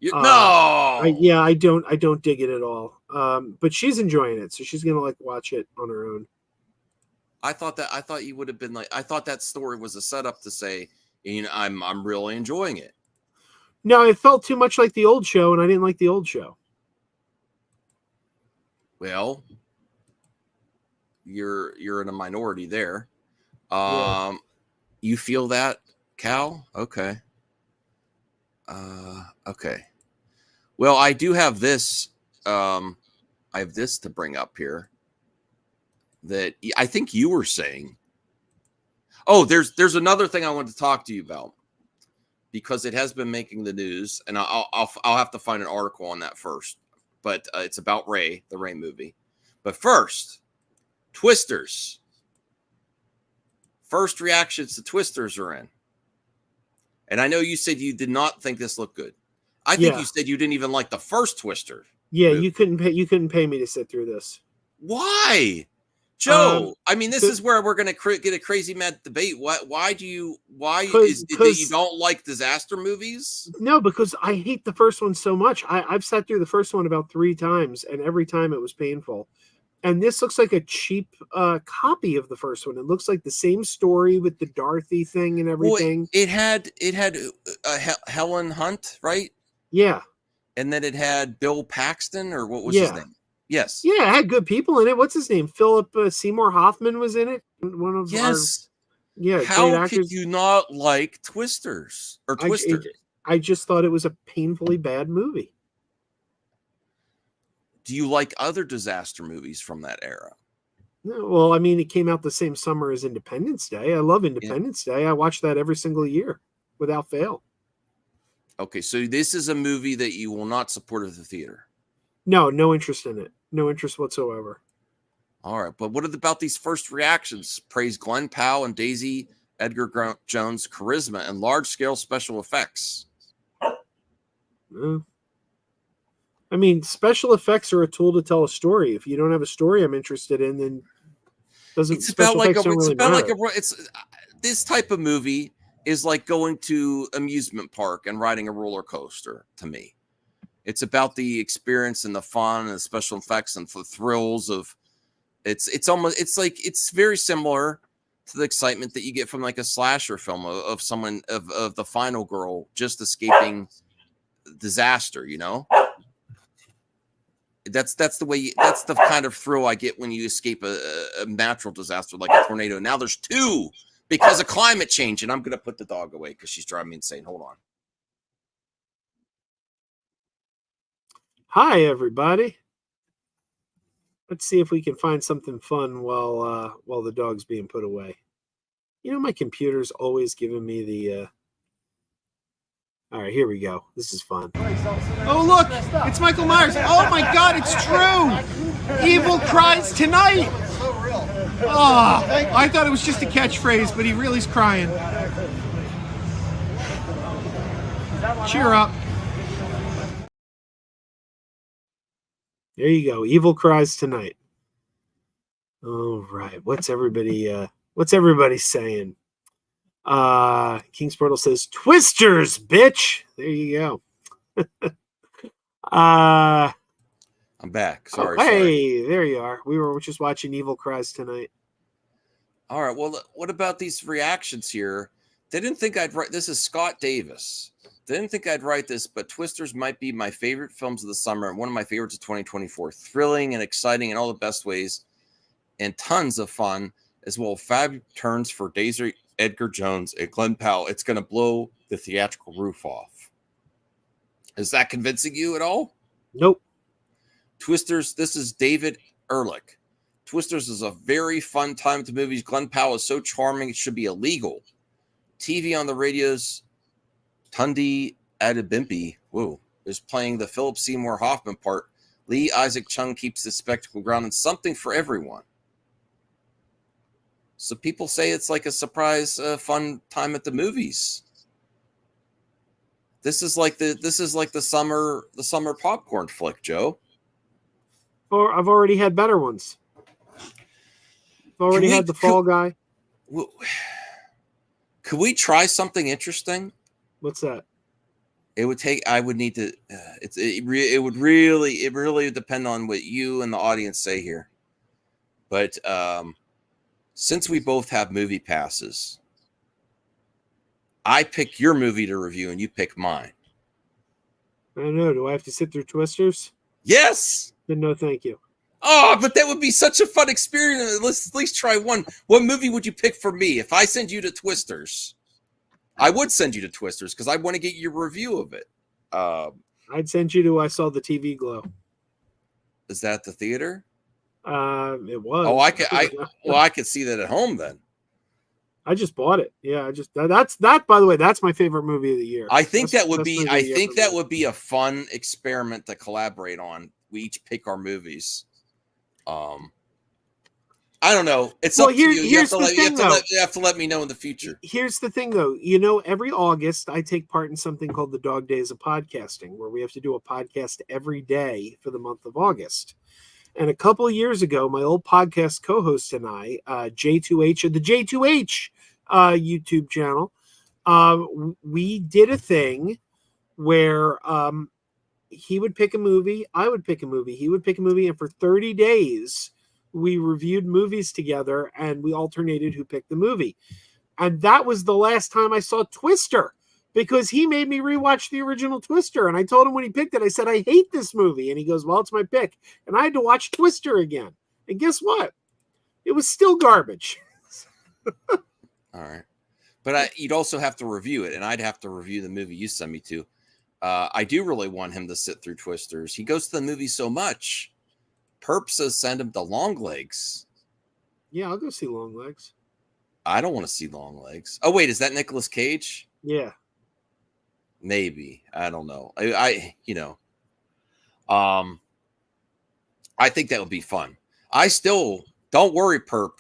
Speaker 1: No.
Speaker 2: I don't dig it at all. But she's enjoying it, so she's gonna like watch it on her own.
Speaker 1: I thought you would have been like, I thought that story was a setup to say, you know, I'm really enjoying it.
Speaker 2: No, it felt too much like the old show, and I didn't like the old show.
Speaker 1: Well, you're in a minority there.
Speaker 2: Yeah.
Speaker 1: You feel that, Cal? Okay. Okay. Well, I do have this. I have this to bring up here that I think you were saying. Oh, there's another thing I want to talk to you about because it has been making the news, and I'll have to find an article on that first. But it's about Rey, the Rey movie. But first, Twisters. First reactions to Twisters are in. And I know you said you did not think this looked good. I think you said you didn't even like the first Twister.
Speaker 2: Yeah, movie. You couldn't pay me to sit through this.
Speaker 1: Why? Joe, I mean, this is where we're going to get a crazy mad debate. Why is it that you don't like disaster movies?
Speaker 2: No, because I hate the first one so much. I've sat through the first one about 3 times, and every time it was painful. And this looks like a cheap copy of the first one. It looks like the same story with the Dorothy thing and everything.
Speaker 1: Well, it had Helen Hunt, right?
Speaker 2: Yeah.
Speaker 1: And then it had Bill Paxton, or what was his name? Yes.
Speaker 2: Yeah, it had good people in it. What's his name? Philip Seymour Hoffman was in it. One of our
Speaker 1: How could you not like Twisters or Twister?
Speaker 2: I just thought it was a painfully bad movie.
Speaker 1: Do you like other disaster movies from that era?
Speaker 2: Well, I mean, it came out the same summer as Independence Day. I love Independence Day. I watch that every single year without fail.
Speaker 1: Okay, so this is a movie that you will not support at the theater.
Speaker 2: No interest in it. No interest whatsoever.
Speaker 1: All right, but what about these first reactions? Praise Glenn Powell and Daisy Edgar Jones' charisma and large-scale special effects.
Speaker 2: I mean, special effects are a tool to tell a story. If you don't have a story I'm interested in, then
Speaker 1: it's this type of movie is like going to amusement park and riding a roller coaster to me. It's about the experience and the fun and the special effects and the thrills of it's very similar to the excitement that you get from like a slasher film of someone of the final girl just escaping disaster, you know? That's the kind of thrill I get when you escape a natural disaster like a tornado. Now there's 2 because of climate change, and I'm going to put the dog away because she's driving me insane. Hold on.
Speaker 2: Hi, everybody. Let's see if we can find something fun while the dog's being put away. You know, my computer's always giving me the... All right, here we go. This is fun. Oh, look! It's Michael Myers. Oh, my God, it's true! Evil cries tonight! Oh, I thought it was just a catchphrase, but he really is crying. Cheer up. There you go. Evil cries tonight. All right. What's everybody saying? King's Portal says Twisters, bitch. There you go.
Speaker 1: I'm back. Sorry.
Speaker 2: Hey, there you are. We were just watching Evil Cries tonight.
Speaker 1: All right. Well, what about these reactions here? They didn't think I'd write. This is Scott Davis. They didn't think I'd write this, but Twisters might be my favorite films of the summer and one of my favorites of 2024. Thrilling and exciting in all the best ways, and tons of fun as well. Fab turns for Edgar Jones and Glenn Powell. It's going to blow the theatrical roof off. Is that convincing you at all?
Speaker 2: Nope.
Speaker 1: Twisters, this is David Ehrlich. Twisters is a very fun time at the movies. Glenn Powell is so charming, it should be illegal. TV on the radios, Tundi Adebimpe, is playing the Philip Seymour Hoffman part. Lee Isaac Chung keeps the spectacle ground and something for everyone. So people say it's like a surprise, fun time at the movies. This is like the summer popcorn flick, Joe.
Speaker 2: Or I've already had better ones. I've already had the Fall Guy.
Speaker 1: Could we try something interesting?
Speaker 2: What's that?
Speaker 1: It would take. I would need to. It would really depend on what you and the audience say here. But since we both have movie passes, I pick your movie to review and you pick mine.
Speaker 2: I don't know. Do I have to sit through Twisters?
Speaker 1: Yes.
Speaker 2: Then no, thank you.
Speaker 1: Oh, but that would be such a fun experience. Let's at least try one. What movie would you pick for me if I send you to Twisters? I would send you to Twisters because I want to get your review of it.
Speaker 2: I'd send you to I Saw the TV Glow.
Speaker 1: Is that the theater?
Speaker 2: It was.
Speaker 1: Oh, I could see that at home then.
Speaker 2: I just bought it. Yeah, that's by the way, that's my favorite movie of the year.
Speaker 1: I think that would be a fun experiment to collaborate on. We each pick our movies. I don't know. It's up to you. You have to let me know in the future.
Speaker 2: Here's the thing, though. Every August I take part in something called the Dog Days of Podcasting, where we have to do a podcast every day for the month of August. And a couple of years ago, my old podcast co-host and I, J2H of the J2H YouTube channel, we did a thing where he would pick a movie, I would pick a movie, he would pick a movie, and for 30 days, we reviewed movies together, and we alternated who picked the movie. And that was the last time I saw Twister, because he made me rewatch the original Twister. And I told him when he picked it, I said, I hate this movie. And he goes, well, it's my pick. And I had to watch Twister again. And guess what? It was still garbage.
Speaker 1: All right. But you'd also have to review it, and I'd have to review the movie you sent me to. I do really want him to sit through Twisters. He goes to the movie so much. Perp says send him to Long Legs.
Speaker 2: Yeah, I'll go see Long Legs.
Speaker 1: I don't want to see Long Legs. Oh, wait, is that Nicolas Cage?
Speaker 2: Yeah.
Speaker 1: Maybe. I don't know. I think that would be fun. I still don't worry, Perp.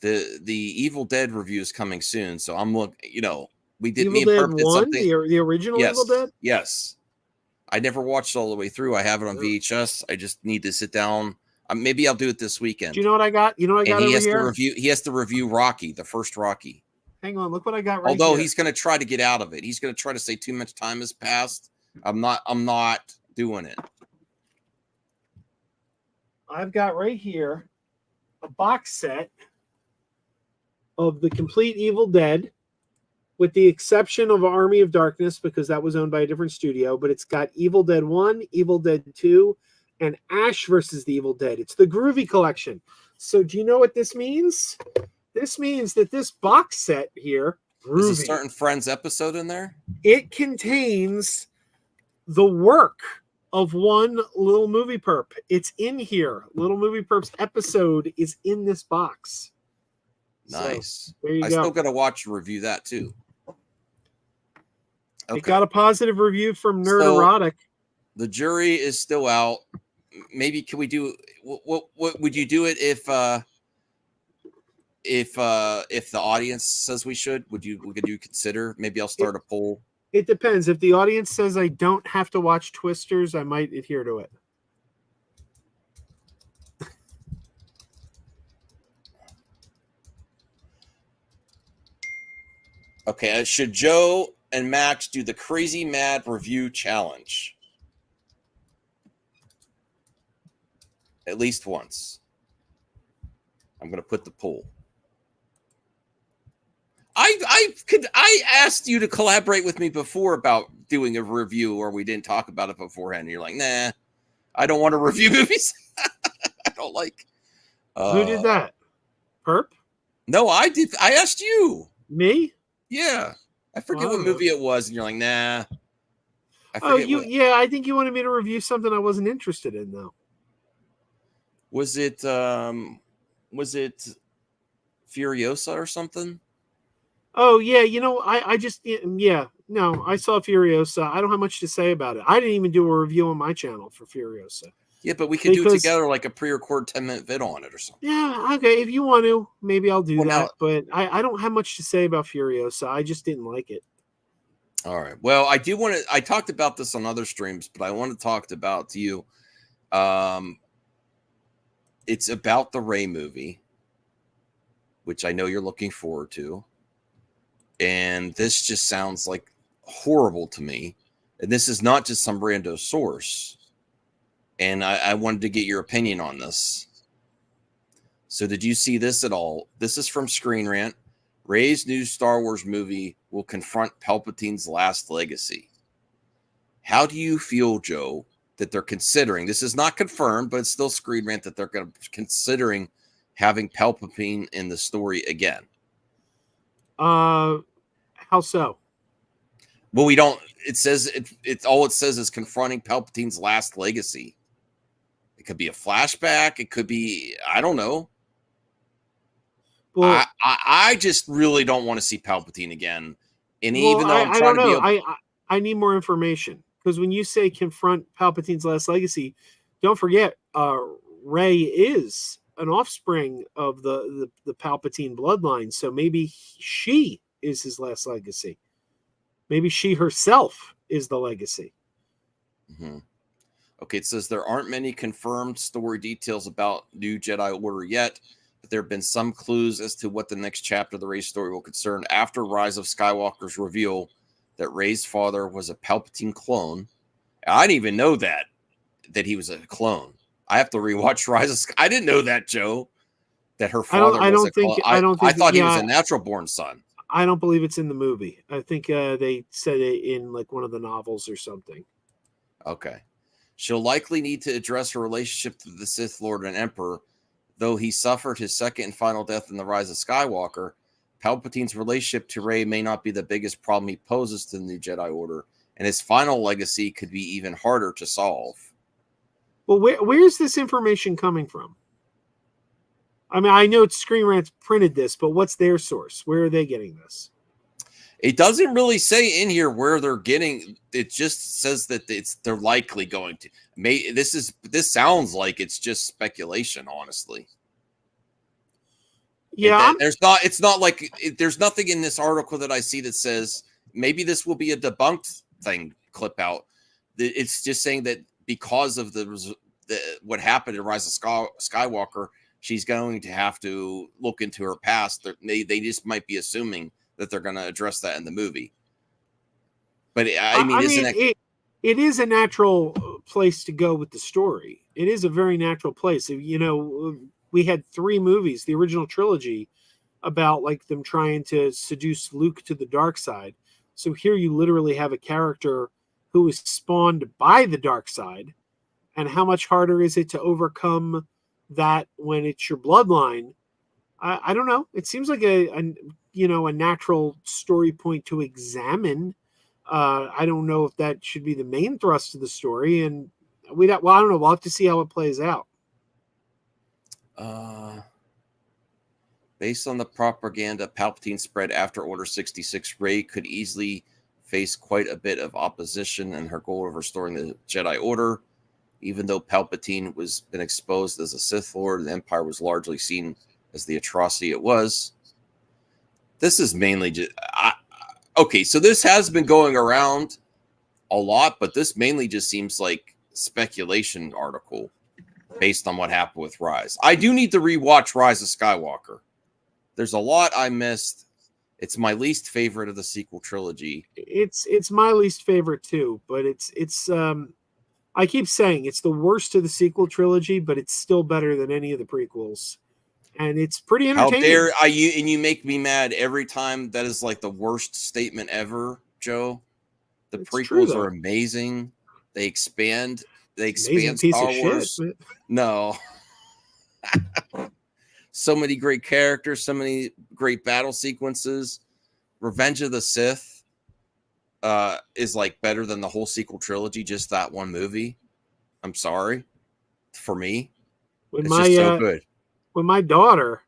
Speaker 1: The Evil Dead review is coming soon, so I'm looking. We did.
Speaker 2: Evil
Speaker 1: me and
Speaker 2: Dead
Speaker 1: Perp did
Speaker 2: 1,
Speaker 1: something.
Speaker 2: the original Evil Dead.
Speaker 1: Yes. I never watched all the way through. I have it on VHS. I just need to sit down. Maybe I'll do it this weekend.
Speaker 2: Do you know what I got? You know what I got over here?
Speaker 1: He has to review Rocky, the first Rocky.
Speaker 2: Hang on, look what I got right
Speaker 1: Although
Speaker 2: here.
Speaker 1: he's going to try to get out of it. He's going to try to say too much time has passed. I'm not doing it.
Speaker 2: I've got right here a box set of the complete Evil Dead, with the exception of Army of Darkness, because that was owned by a different studio, but it's got Evil Dead 1, Evil Dead 2, and Ash versus the Evil Dead. It's the Groovy Collection. So do you know what this means? This means that this box set here, Groovy,
Speaker 1: is a certain Friends episode in there?
Speaker 2: It contains the work of one Little Movie Perp. It's in here. Little Movie Perp's episode is in this box.
Speaker 1: Nice.
Speaker 2: So, there you
Speaker 1: I
Speaker 2: go.
Speaker 1: still got to watch and review that too. Okay.
Speaker 2: It got a positive review from Nerd Erotic.
Speaker 1: The jury is still out. Maybe can we do what would you do it if the audience says we should? Would you consider? Maybe I'll start a poll.
Speaker 2: It depends. If the audience says I don't have to watch Twisters, I might adhere to it.
Speaker 1: Okay, should Joe and Max do the Crazy Mad Review Challenge? At least once. I'm going to put the poll. I asked you to collaborate with me before about doing a review, or we didn't talk about it beforehand. And you're like, nah, I don't want to review movies. I don't like.
Speaker 2: Who did that? Perp?
Speaker 1: No, I did. I asked you.
Speaker 2: Me?
Speaker 1: Yeah. I forget
Speaker 2: Well, I
Speaker 1: what
Speaker 2: don't know.
Speaker 1: movie it was, and you're like, nah. I
Speaker 2: Oh,
Speaker 1: forget what
Speaker 2: yeah, I think you wanted me to review something I wasn't interested in, though.
Speaker 1: was it Furiosa or something?
Speaker 2: Oh, yeah, I just, yeah, no, I saw Furiosa. I don't have much to say about it. I didn't even do a review on my channel for Furiosa.
Speaker 1: Yeah, but we could do it
Speaker 2: Because,
Speaker 1: together, like a pre-record 10-minute vid on it or something.
Speaker 2: yeah, okay, if you want to, maybe I'll do
Speaker 1: Well, now,
Speaker 2: that. But I don't have much to say about Furiosa. I just didn't like it.
Speaker 1: all right. Well, I do want to. I talked about this on other streams, but I want to talk about to you. It's about the Ray movie, which I know you're looking forward to, and this just sounds like horrible to me. And this is not just some rando source. And I wanted to get your opinion on this. So, did you see this at all? This is from Screen Rant. Ray's new Star Wars movie will confront Palpatine's last legacy. How do you feel, Joe, that they're considering? This is not confirmed, but it's still Screen Rant that they're considering having Palpatine in the story again.
Speaker 2: How so?
Speaker 1: Well, we don't. It says it's all it says is confronting Palpatine's last legacy. It could be a flashback. It could be, I don't know.
Speaker 2: Well,
Speaker 1: I just really don't want to see Palpatine again. And
Speaker 2: well,
Speaker 1: even though I'm
Speaker 2: I
Speaker 1: trying
Speaker 2: don't
Speaker 1: to
Speaker 2: know.
Speaker 1: be
Speaker 2: I need more information, because when you say confront Palpatine's last legacy, don't forget, Rey is an offspring of the Palpatine bloodline. So maybe she is his last legacy. Maybe she herself is the legacy.
Speaker 1: Mm-hmm. Okay, it says there aren't many confirmed story details about New Jedi Order yet, but there have been some clues as to what the next chapter of the Rey story will concern after Rise of Skywalker's reveal that Rey's father was a Palpatine clone. I didn't even know that he was a clone. I have to rewatch Rise of Skywalker. I didn't know that, Joe, that her father was a clone. I thought he was a natural born son.
Speaker 2: I don't believe it's in the movie. I think they said it in like one of the novels or something.
Speaker 1: Okay. She'll likely need to address her relationship to the Sith Lord and Emperor. Though he suffered his second and final death in the Rise of Skywalker, Palpatine's relationship to Rey may not be the biggest problem he poses to the New Jedi Order, and his final legacy could be even harder to solve.
Speaker 2: Well, where's this information coming from? I mean, I know Screen Rant printed this, but what's their source? Where are they getting this?
Speaker 1: It doesn't really say in here where they're getting. It just says that they're likely going to. This sounds like it's just speculation, honestly.
Speaker 2: Yeah,
Speaker 1: it's not like there's nothing in this article that I see that says maybe this will be a debunked thing clip out. It's just saying that because of what happened in Rise of Skywalker, she's going to have to look into her past. They just might be assuming that they're going to address that in the movie. But I mean,
Speaker 2: it is a natural place to go with the story. It is a very natural place. We had 3 movies, the original trilogy, about like them trying to seduce Luke to the dark side. So here you literally have a character who is spawned by the dark side. And how much harder is it to overcome that when it's your bloodline? I don't know. It seems like a natural story point to examine. I don't know if that should be the main thrust of the story, and I don't know. We'll have to see how it plays out.
Speaker 1: Based on the propaganda Palpatine spread after Order 66, Rey could easily face quite a bit of opposition in her goal of restoring the Jedi Order. Even though Palpatine was been exposed as a Sith Lord, the Empire was largely seen as the atrocity it was. This is mainly just okay. So this has been going around a lot, but this mainly just seems like speculation article based on what happened with Rise. I do need to rewatch Rise of Skywalker. There's a lot I missed. It's my least favorite of the sequel trilogy.
Speaker 2: It's my least favorite too, but it's I keep saying it's the worst of the sequel trilogy, but it's still better than any of the prequels. And it's pretty entertaining.
Speaker 1: How dare you make me mad every time. That is like the worst statement ever, Joe. The prequels are amazing. They expand Star Wars. Shit, no. So many great characters, so many great battle sequences. Revenge of the Sith is like better than the whole sequel trilogy, just that one movie. I'm sorry. For me,
Speaker 2: When
Speaker 1: it's just so good.
Speaker 2: When my daughter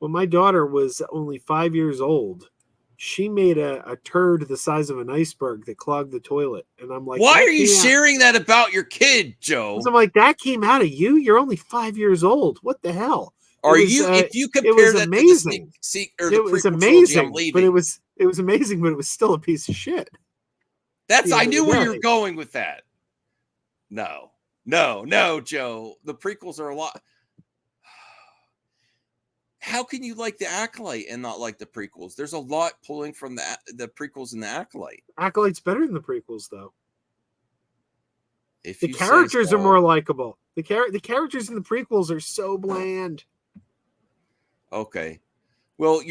Speaker 2: was only 5 years old, she made a turd the size of an iceberg that clogged the toilet. And I'm like,
Speaker 1: why are you sharing that about your kid, Joe?
Speaker 2: I'm like, that came out of you? You're only 5 years old. What the hell?
Speaker 1: If you compare that
Speaker 2: amazing.
Speaker 1: to the
Speaker 2: it was
Speaker 1: prequel
Speaker 2: amazing,
Speaker 1: trilogy, I'm leaving.
Speaker 2: But it was amazing, but it was still a piece of shit.
Speaker 1: I knew where you're going with that. No, Joe. The prequels are a lot. How can you like the Acolyte and not like the prequels? There's a lot pulling from the prequels and the Acolyte.
Speaker 2: Acolyte's better than the prequels, though.
Speaker 1: If
Speaker 2: the characters are more likable. The characters in the prequels are so bland.
Speaker 1: Okay. Well,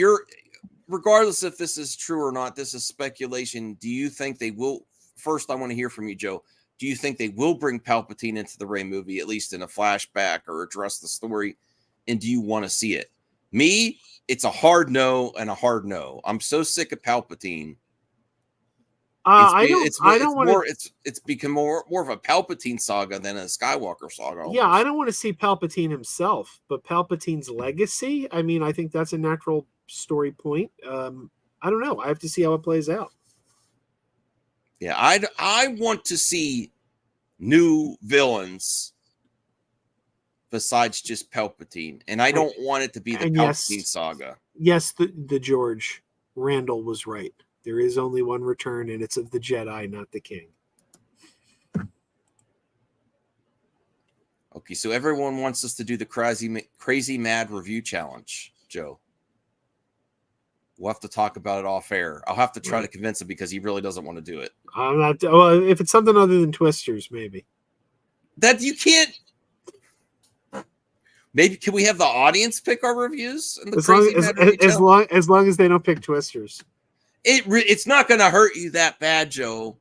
Speaker 1: regardless if this is true or not, this is speculation. Do you think they will? First, I want to hear from you, Joe. Do you think they will bring Palpatine into the Rey movie, at least in a flashback, or address the story? And do you want to see it? Me, it's a hard no and a hard no. I'm so sick of Palpatine. It's become more of a Palpatine saga than a Skywalker saga. Almost.
Speaker 2: Yeah, I don't want to see Palpatine himself, but Palpatine's legacy. I mean, I think that's a natural story point. I don't know. I have to see how it plays out.
Speaker 1: Yeah, I want to see new villains besides just Palpatine, and I don't want it to be the Palpatine saga.
Speaker 2: Yes, the George Randall was right. There is only one return, and it's of the Jedi, not the King.
Speaker 1: Okay, so everyone wants us to do the crazy mad review challenge, Joe. We'll have to talk about it off air. I'll have to try to convince him because he really doesn't want to do it.
Speaker 2: I'm not. Well, if it's something other than Twisters, maybe.
Speaker 1: That you can't. Maybe can we have the audience pick our reviews?
Speaker 2: As long as they don't pick Twisters.
Speaker 1: It's not going to hurt you that bad, Joe.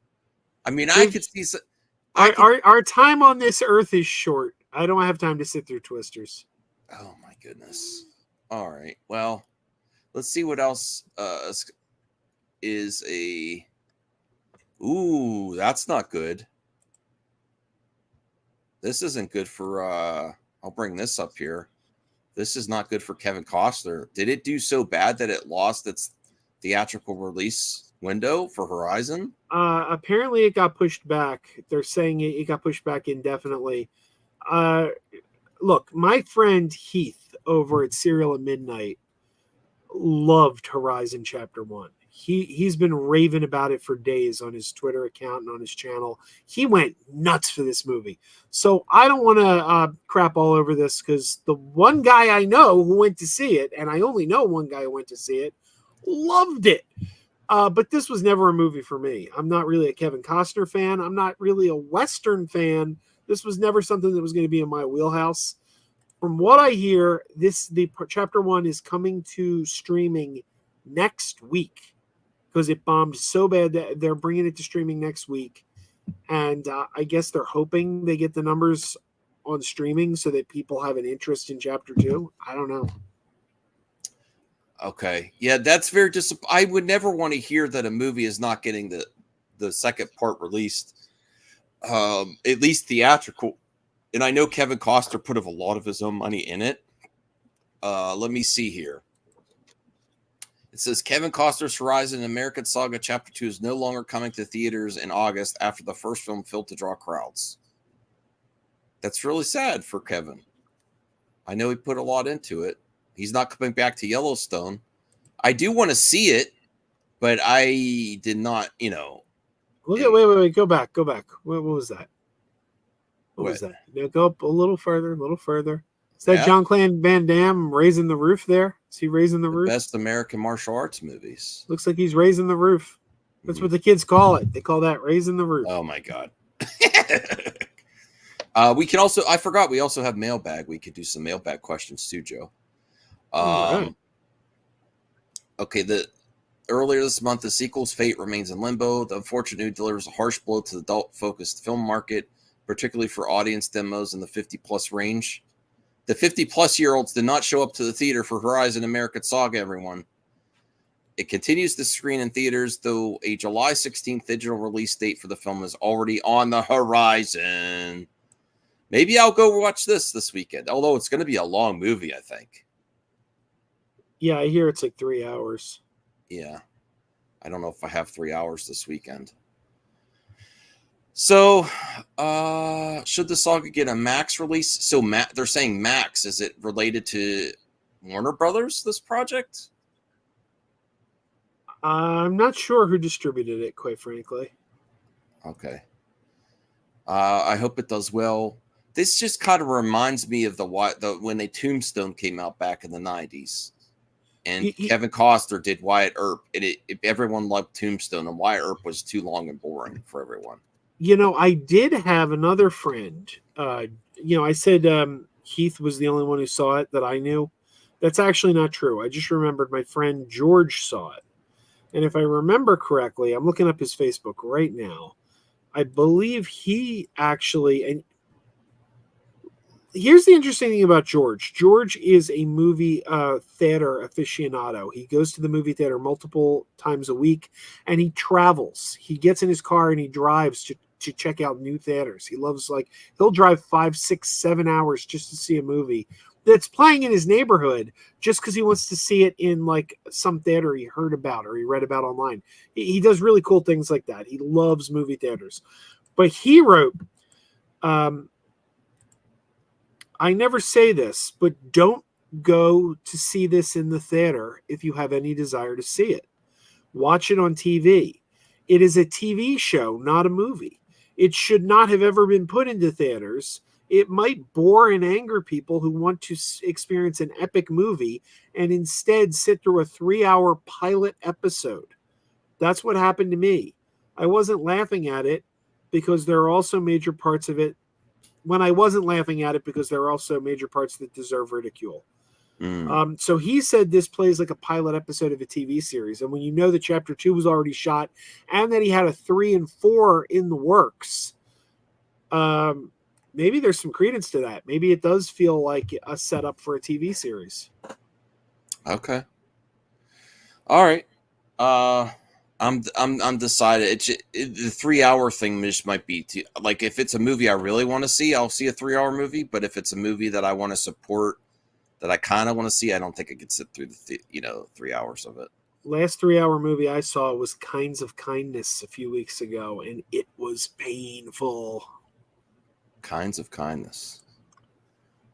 Speaker 1: I mean, I could see.
Speaker 2: Our time on this earth is short. I don't have time to sit through Twisters.
Speaker 1: Oh my goodness! All right, well, let's see what else is a. Ooh, that's not good. This isn't good for. I'll bring this up here. This is not good for Kevin Costner. Did it do so bad that it lost its theatrical release window for Horizon?
Speaker 2: Apparently it got pushed back. They're saying it got pushed back indefinitely. Look, my friend Heath over at Serial at Midnight loved Horizon Chapter 1. He's been raving about it for days on his Twitter account and on his channel. He went nuts for this movie. So I don't want to crap all over this because the one guy I know who went to see it, and I only know one guy who went to see it, loved it. But this was never a movie for me. I'm not really a Kevin Costner fan. I'm not really a Western fan. This was never something that was going to be in my wheelhouse. From what I hear, the Chapter 1 is coming to streaming next week because it bombed so bad that they're bringing it to streaming next week. And I guess they're hoping they get the numbers on streaming so that people have an interest in Chapter 2. I don't know.
Speaker 1: Okay. Yeah, that's very I would never want to hear that a movie is not getting the second part released, at least theatrical. And I know Kevin Costner put a lot of his own money in it. Let me see here. It says Kevin Costner's Horizon American Saga Chapter 2 is no longer coming to theaters in August after the first film failed to draw crowds. That's really sad for Kevin. I know he put a lot into it. He's not coming back to Yellowstone. I do want to see it, but I did not,
Speaker 2: Wait, go back. What was that? What was that? Now go up a little further. Is that Jean-Claude Van Damme raising the roof there? Is he raising the roof?
Speaker 1: Best American martial arts movies.
Speaker 2: Looks like he's raising the roof. That's what the kids call it. They call that raising the roof.
Speaker 1: Oh my God. We can also, I forgot, we also have mailbag. We could do some mailbag questions too, Joe.
Speaker 2: Right.
Speaker 1: Okay, earlier this month, the sequel's fate remains in limbo. The unfortunate news delivers a harsh blow to the adult-focused film market, particularly for audience demos in the 50-plus range. The 50-plus-year-olds did not show up to the theater for Horizon American Saga, everyone. It continues to screen in theaters, though a July 16th digital release date for the film is already on the horizon. Maybe I'll go watch this weekend, although it's going to be a long movie, I think.
Speaker 2: Yeah, I hear it's like 3 hours.
Speaker 1: Yeah. I don't know if I have 3 hours this weekend. So, should the saga get a Max release? So, they're saying Max. Is it related to Warner Brothers, this project?
Speaker 2: I'm not sure who distributed it, quite frankly.
Speaker 1: Okay. I hope it does well. This just kind of reminds me of when the Tombstone came out back in the 90s. And Kevin Costner did Wyatt Earp. And everyone loved Tombstone, and Wyatt Earp was too long and boring for everyone.
Speaker 2: You know, I did have another friend. I said Heath was the only one who saw it that I knew. That's actually not true. I just remembered my friend George saw it. And if I remember correctly, I'm looking up his Facebook right now. I believe he actually, and here's the interesting thing about George. George is a movie theater aficionado. He goes to the movie theater multiple times a week, and he travels. He gets in his car and he drives to check out new theaters. He loves, he'll drive 5, 6, 7 hours just to see a movie that's playing in his neighborhood just because he wants to see it in some theater he heard about or he read about online. He does really cool things like that. He loves movie theaters. But he wrote, I never say this, but don't go to see this in the theater if you have any desire to see it. Watch it on TV. It is a TV show, not a movie. It should not have ever been put into theaters. It might bore and anger people who want to experience an epic movie and instead sit through a 3-hour pilot episode. That's what happened to me. I wasn't laughing at it because there are also major parts of it. When I wasn't laughing at it because there are also major parts that deserve ridicule. So he said this plays like a pilot episode of a TV series. And when you know that chapter 2 was already shot and that he had a 3 and 4 in the works, maybe there's some credence to that. Maybe it does feel like a setup for a TV series.
Speaker 1: Okay. All right. I'm decided. The 3-hour thing just might be too, if it's a movie I really want to see, I'll see a 3-hour movie. But if it's a movie that I want to support, that I kind of want to see, I don't think I could sit through 3 hours of it.
Speaker 2: Last 3-hour movie I saw was Kinds of Kindness a few weeks ago, and it was painful.
Speaker 1: Kinds of Kindness.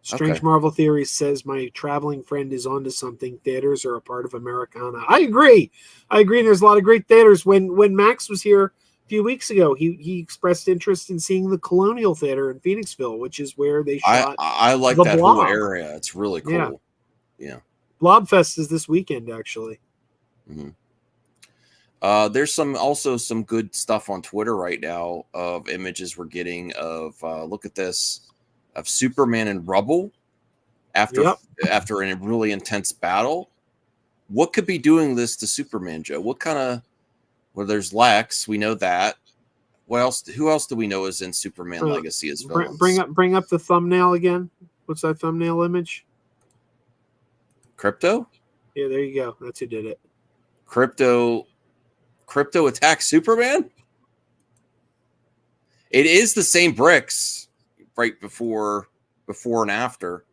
Speaker 2: Strange Marvel Theories says my traveling friend is onto something. Theaters are a part of Americana. I agree. There's a lot of great theaters. When Max was here a few weeks ago, he expressed interest in seeing the Colonial Theater in Phoenixville, which is where they shot.
Speaker 1: I like that
Speaker 2: Blob.
Speaker 1: whole area. It's really cool. Yeah.
Speaker 2: Blobfest is this weekend, actually.
Speaker 1: Mm-hmm. There's also some good stuff on Twitter right now of images we're getting of look at this, of Superman in rubble after a really intense battle. What could be doing this to Superman, Joe? What kind of? Well, there's Lex. We know that. What else? Who else do we know is in Superman Legacy as villains?
Speaker 2: Bring up the thumbnail again. What's that thumbnail image?
Speaker 1: Krypto?
Speaker 2: Yeah, there you go. That's who did it.
Speaker 1: Krypto attacks Superman? It is the same bricks right before and after.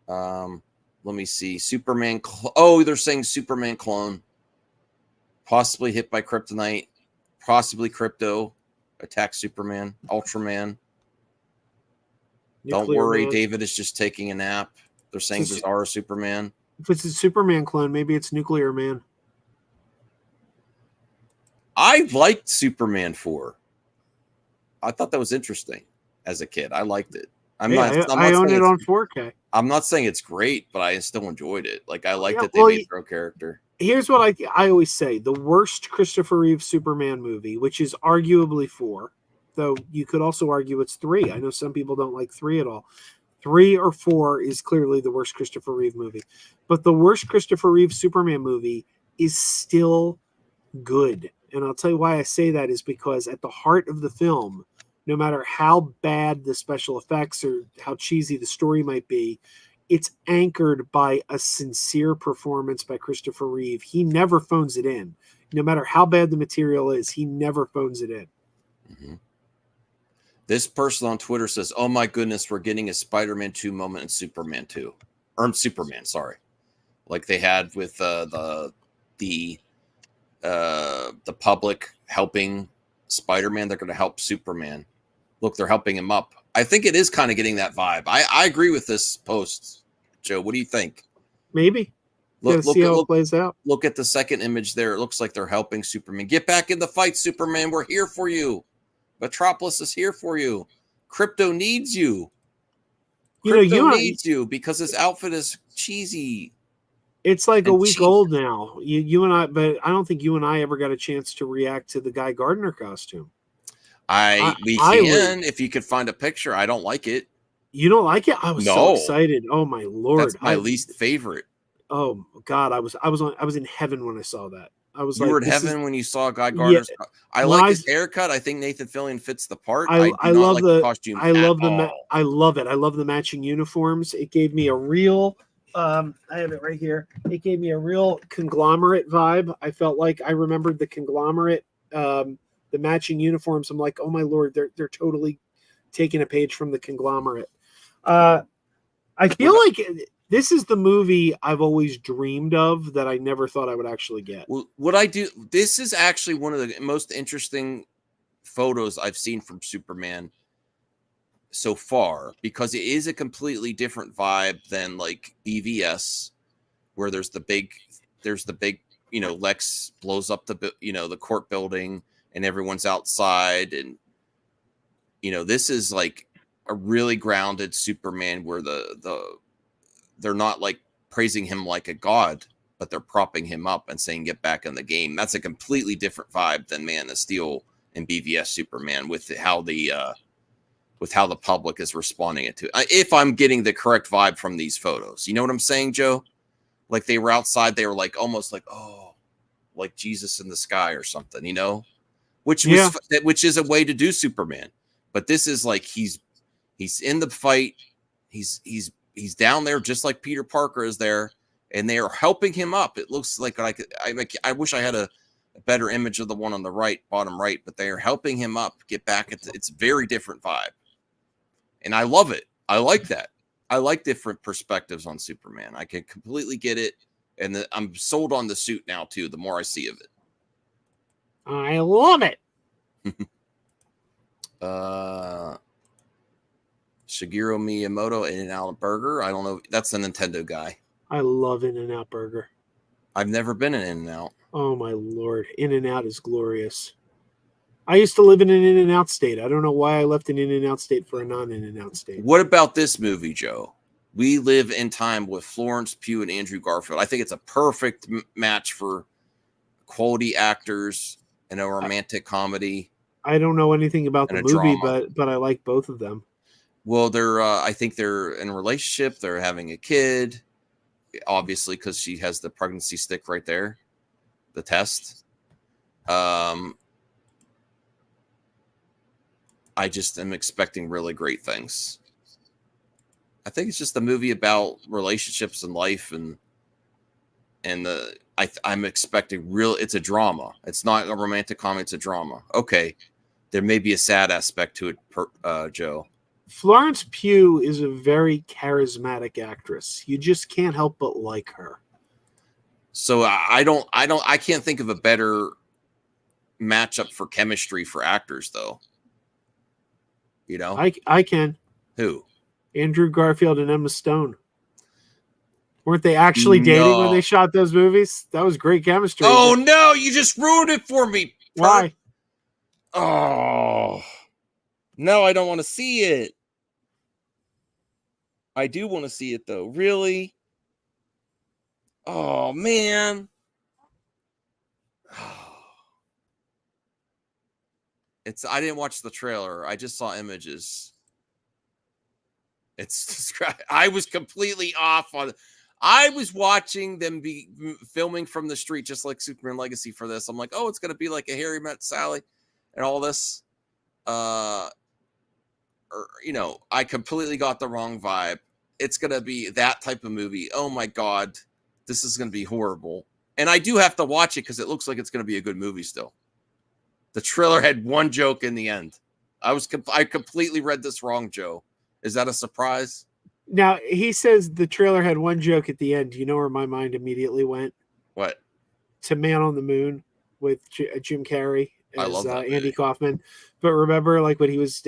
Speaker 1: Let me see. Superman. They're saying Superman clone. Possibly hit by kryptonite. Possibly Krypto attacks Superman. Ultraman. Don't worry,
Speaker 2: Man.
Speaker 1: David is just taking a nap. They're saying Bizarro Superman.
Speaker 2: If it's a Superman clone, maybe it's Nuclear Man.
Speaker 1: I liked Superman 4. I thought that was interesting as a kid. I liked it. I own it on 4K. I'm not saying it's great, but I still enjoyed it. I like that they made pro character.
Speaker 2: Here's what I always say. The worst Christopher Reeve Superman movie, which is arguably 4, though you could also argue it's 3. I know some people don't like 3 at all. 3 or 4 is clearly the worst Christopher Reeve movie. But the worst Christopher Reeve Superman movie is still good. And I'll tell you why I say that is because at the heart of the film, no matter how bad the special effects or how cheesy the story might be, it's anchored by a sincere performance by Christopher Reeve. He never phones it in. No matter how bad the material is, he never phones it in.
Speaker 1: Mm-hmm. This person on Twitter says, "Oh my goodness, we're getting a Spider-Man 2 moment in Superman 2. Or Superman, sorry. Like they had with the public helping Spider-Man, they're going to help Superman. Look, they're helping him up. I think it is kind of getting that vibe. I agree with this post, Joe. What do you think?
Speaker 2: Maybe. See how it plays out.
Speaker 1: Look at the second image there. It looks like they're helping Superman. Get back in the fight, Superman. We're here for you. Metropolis is here for you. Krypto needs you. Krypto needs you because his outfit is cheesy.
Speaker 2: It's like a week old now. You and I, but I don't think you and I ever got a chance to react to the Guy Gardner costume.
Speaker 1: We can if you could find a picture. I don't like it.
Speaker 2: You don't like it? I was so excited. Oh my Lord.
Speaker 1: That's my least favorite.
Speaker 2: Oh God. I was in heaven when I saw that. I was
Speaker 1: you were in heaven when you saw Guy Gardner's. Yeah. I like his haircut. I think Nathan Fillion fits the part.
Speaker 2: I love
Speaker 1: like the costume.
Speaker 2: I love I love it. I love the matching uniforms. It gave me a real I have it right here. It gave me a real conglomerate vibe. I felt like I remembered the conglomerate, the matching uniforms. I'm like, oh my Lord, they're totally taking a page from the conglomerate. I feel like this is the movie I've always dreamed of that I never thought I would actually get.
Speaker 1: Well, this is actually one of the most interesting photos I've seen from Superman so far, because it is a completely different vibe than like BVS, where there's the big, Lex blows up the court building and everyone's outside. And, this is like a really grounded Superman where they're not like praising him like a god, but they're propping him up and saying, get back in the game. That's a completely different vibe than Man of Steel and BVS Superman with how the public is responding it to. If I'm getting the correct vibe from these photos, you know what I'm saying, Joe? Like they were outside, they were like, almost like, oh, like Jesus in the sky or something, which is a way to do Superman. But this is like, he's in the fight. He's down there just like Peter Parker is there, and they are helping him up. It looks like I wish I had a better image of the one on the bottom right, but they are helping him up, get back. It's a very different vibe. And I love it. I like that. I like different perspectives on Superman. I can completely get it. And I'm sold on the suit now too, the more I see of it.
Speaker 2: I love it.
Speaker 1: Shigeru Miyamoto, In-N-Out Burger. I don't know. That's the Nintendo guy.
Speaker 2: I love In-N-Out Burger.
Speaker 1: I've never been in In-N-Out.
Speaker 2: Oh my Lord. In-N-Out is glorious. I used to live in an In-N-Out state. I don't know why I left an In-N-Out state for a non-In-N-Out state.
Speaker 1: What about this movie, Joe? We Live in Time with Florence Pugh and Andrew Garfield. I think it's a perfect match for quality actors in a romantic comedy.
Speaker 2: I don't know anything about the movie, but I like both of them.
Speaker 1: Well, I think they're in a relationship. They're having a kid, obviously, because she has the pregnancy stick right there, the test. I just am expecting really great things. I think it's just a movie about relationships and life, I'm expecting it's a drama. It's not a romantic comedy. It's a drama. Okay. There may be a sad aspect to it, Joe.
Speaker 2: Florence Pugh is a very charismatic actress. You just can't help but like her.
Speaker 1: So I can't think of a better matchup for chemistry for actors, though.
Speaker 2: I can.
Speaker 1: Who?
Speaker 2: Andrew Garfield and Emma Stone. Weren't they actually dating when they shot those movies? That was great chemistry.
Speaker 1: Oh no, you just ruined it for me.
Speaker 2: Why?
Speaker 1: Oh. No, I don't want to see it. I do want to see it though. Really? Oh man. I didn't watch the trailer. I just saw images. I was completely off on. I was watching them be filming from the street, just like Superman Legacy for this. I'm like, oh, it's going to be like a Harry Met Sally and all this. I completely got the wrong vibe. it's gonna be that type of movie. Oh my god, this is gonna be horrible. And I do have to watch it because it looks like it's gonna be a good movie still. The trailer had one joke in the end. I completely read this wrong, Joe. Is that a surprise?
Speaker 2: Now, he says the trailer had one joke at the end. Do you know where my mind immediately went?
Speaker 1: What?
Speaker 2: To Man on the Moon with Jim Carrey
Speaker 1: I
Speaker 2: as
Speaker 1: love that
Speaker 2: Andy
Speaker 1: movie.
Speaker 2: Kaufman. But remember, like when he was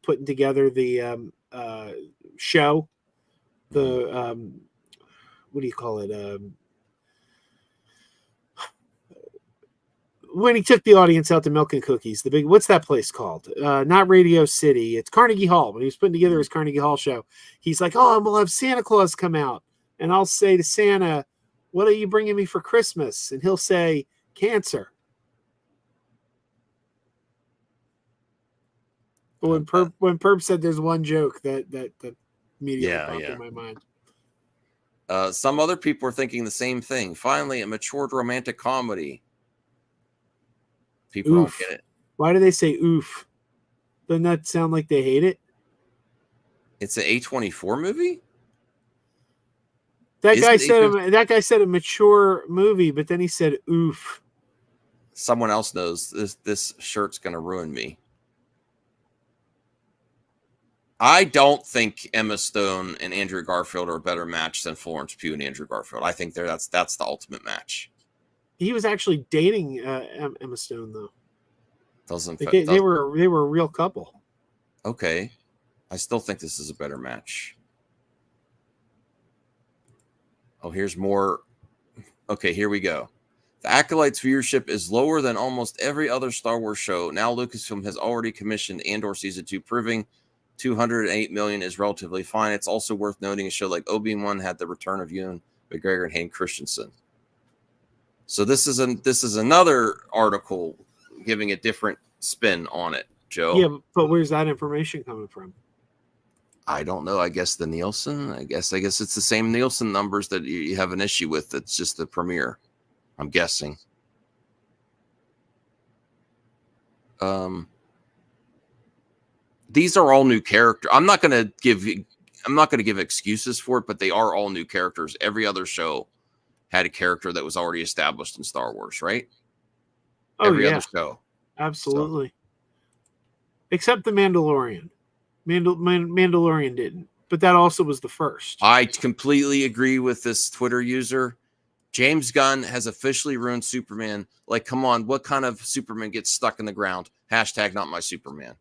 Speaker 2: putting together the show, the what do you call it? When he took the audience out to Milk and Cookies, the big, what's that place called? Not Radio City. It's Carnegie Hall. When he was putting together his Carnegie Hall show, he's like, "Oh, we'll have Santa Claus come out, and I'll say to Santa, 'What are you bringing me for Christmas?' And he'll say, 'Cancer.'" But when Perp said there's one joke that immediately popped in my mind.
Speaker 1: Some other people are thinking the same thing. Finally, a matured romantic comedy. People don't get it.
Speaker 2: Why do they say oof? Doesn't that sound like they hate it?
Speaker 1: It's an A24 movie?
Speaker 2: That guy said a mature movie, but then he said oof.
Speaker 1: Someone else knows this shirt's gonna ruin me. I don't think Emma Stone and Andrew Garfield are a better match than Florence Pugh and Andrew Garfield. I think that's the ultimate match.
Speaker 2: He was actually dating Emma Stone, though. They were a real couple.
Speaker 1: Okay, I still think this is a better match. Oh, here's more. Okay, here we go. The Acolyte's viewership is lower than almost every other Star Wars show. Now Lucasfilm has already commissioned Andor Season 2, proving 208 million is relatively fine. It's also worth noting a show like Obi-Wan had the return of Ewan McGregor and Hayden Christensen. So this is another article giving a different spin on it, Joe.
Speaker 2: Yeah, but where's that information coming from?
Speaker 1: I don't know. I guess the Nielsen. I guess it's the same Nielsen numbers that you have an issue with. It's just the premiere. I'm guessing. These are all new characters. I'm not going to give excuses for it, but they are all new characters. Every other show had a character that was already established in Star Wars, right? Every other show.
Speaker 2: Absolutely. So. Except the Mandalorian. Mandalorian didn't, but that also was the first.
Speaker 1: I completely agree with this Twitter user. James Gunn has officially ruined Superman. Like, come on, what kind of Superman gets stuck in the ground? Hashtag not my Superman.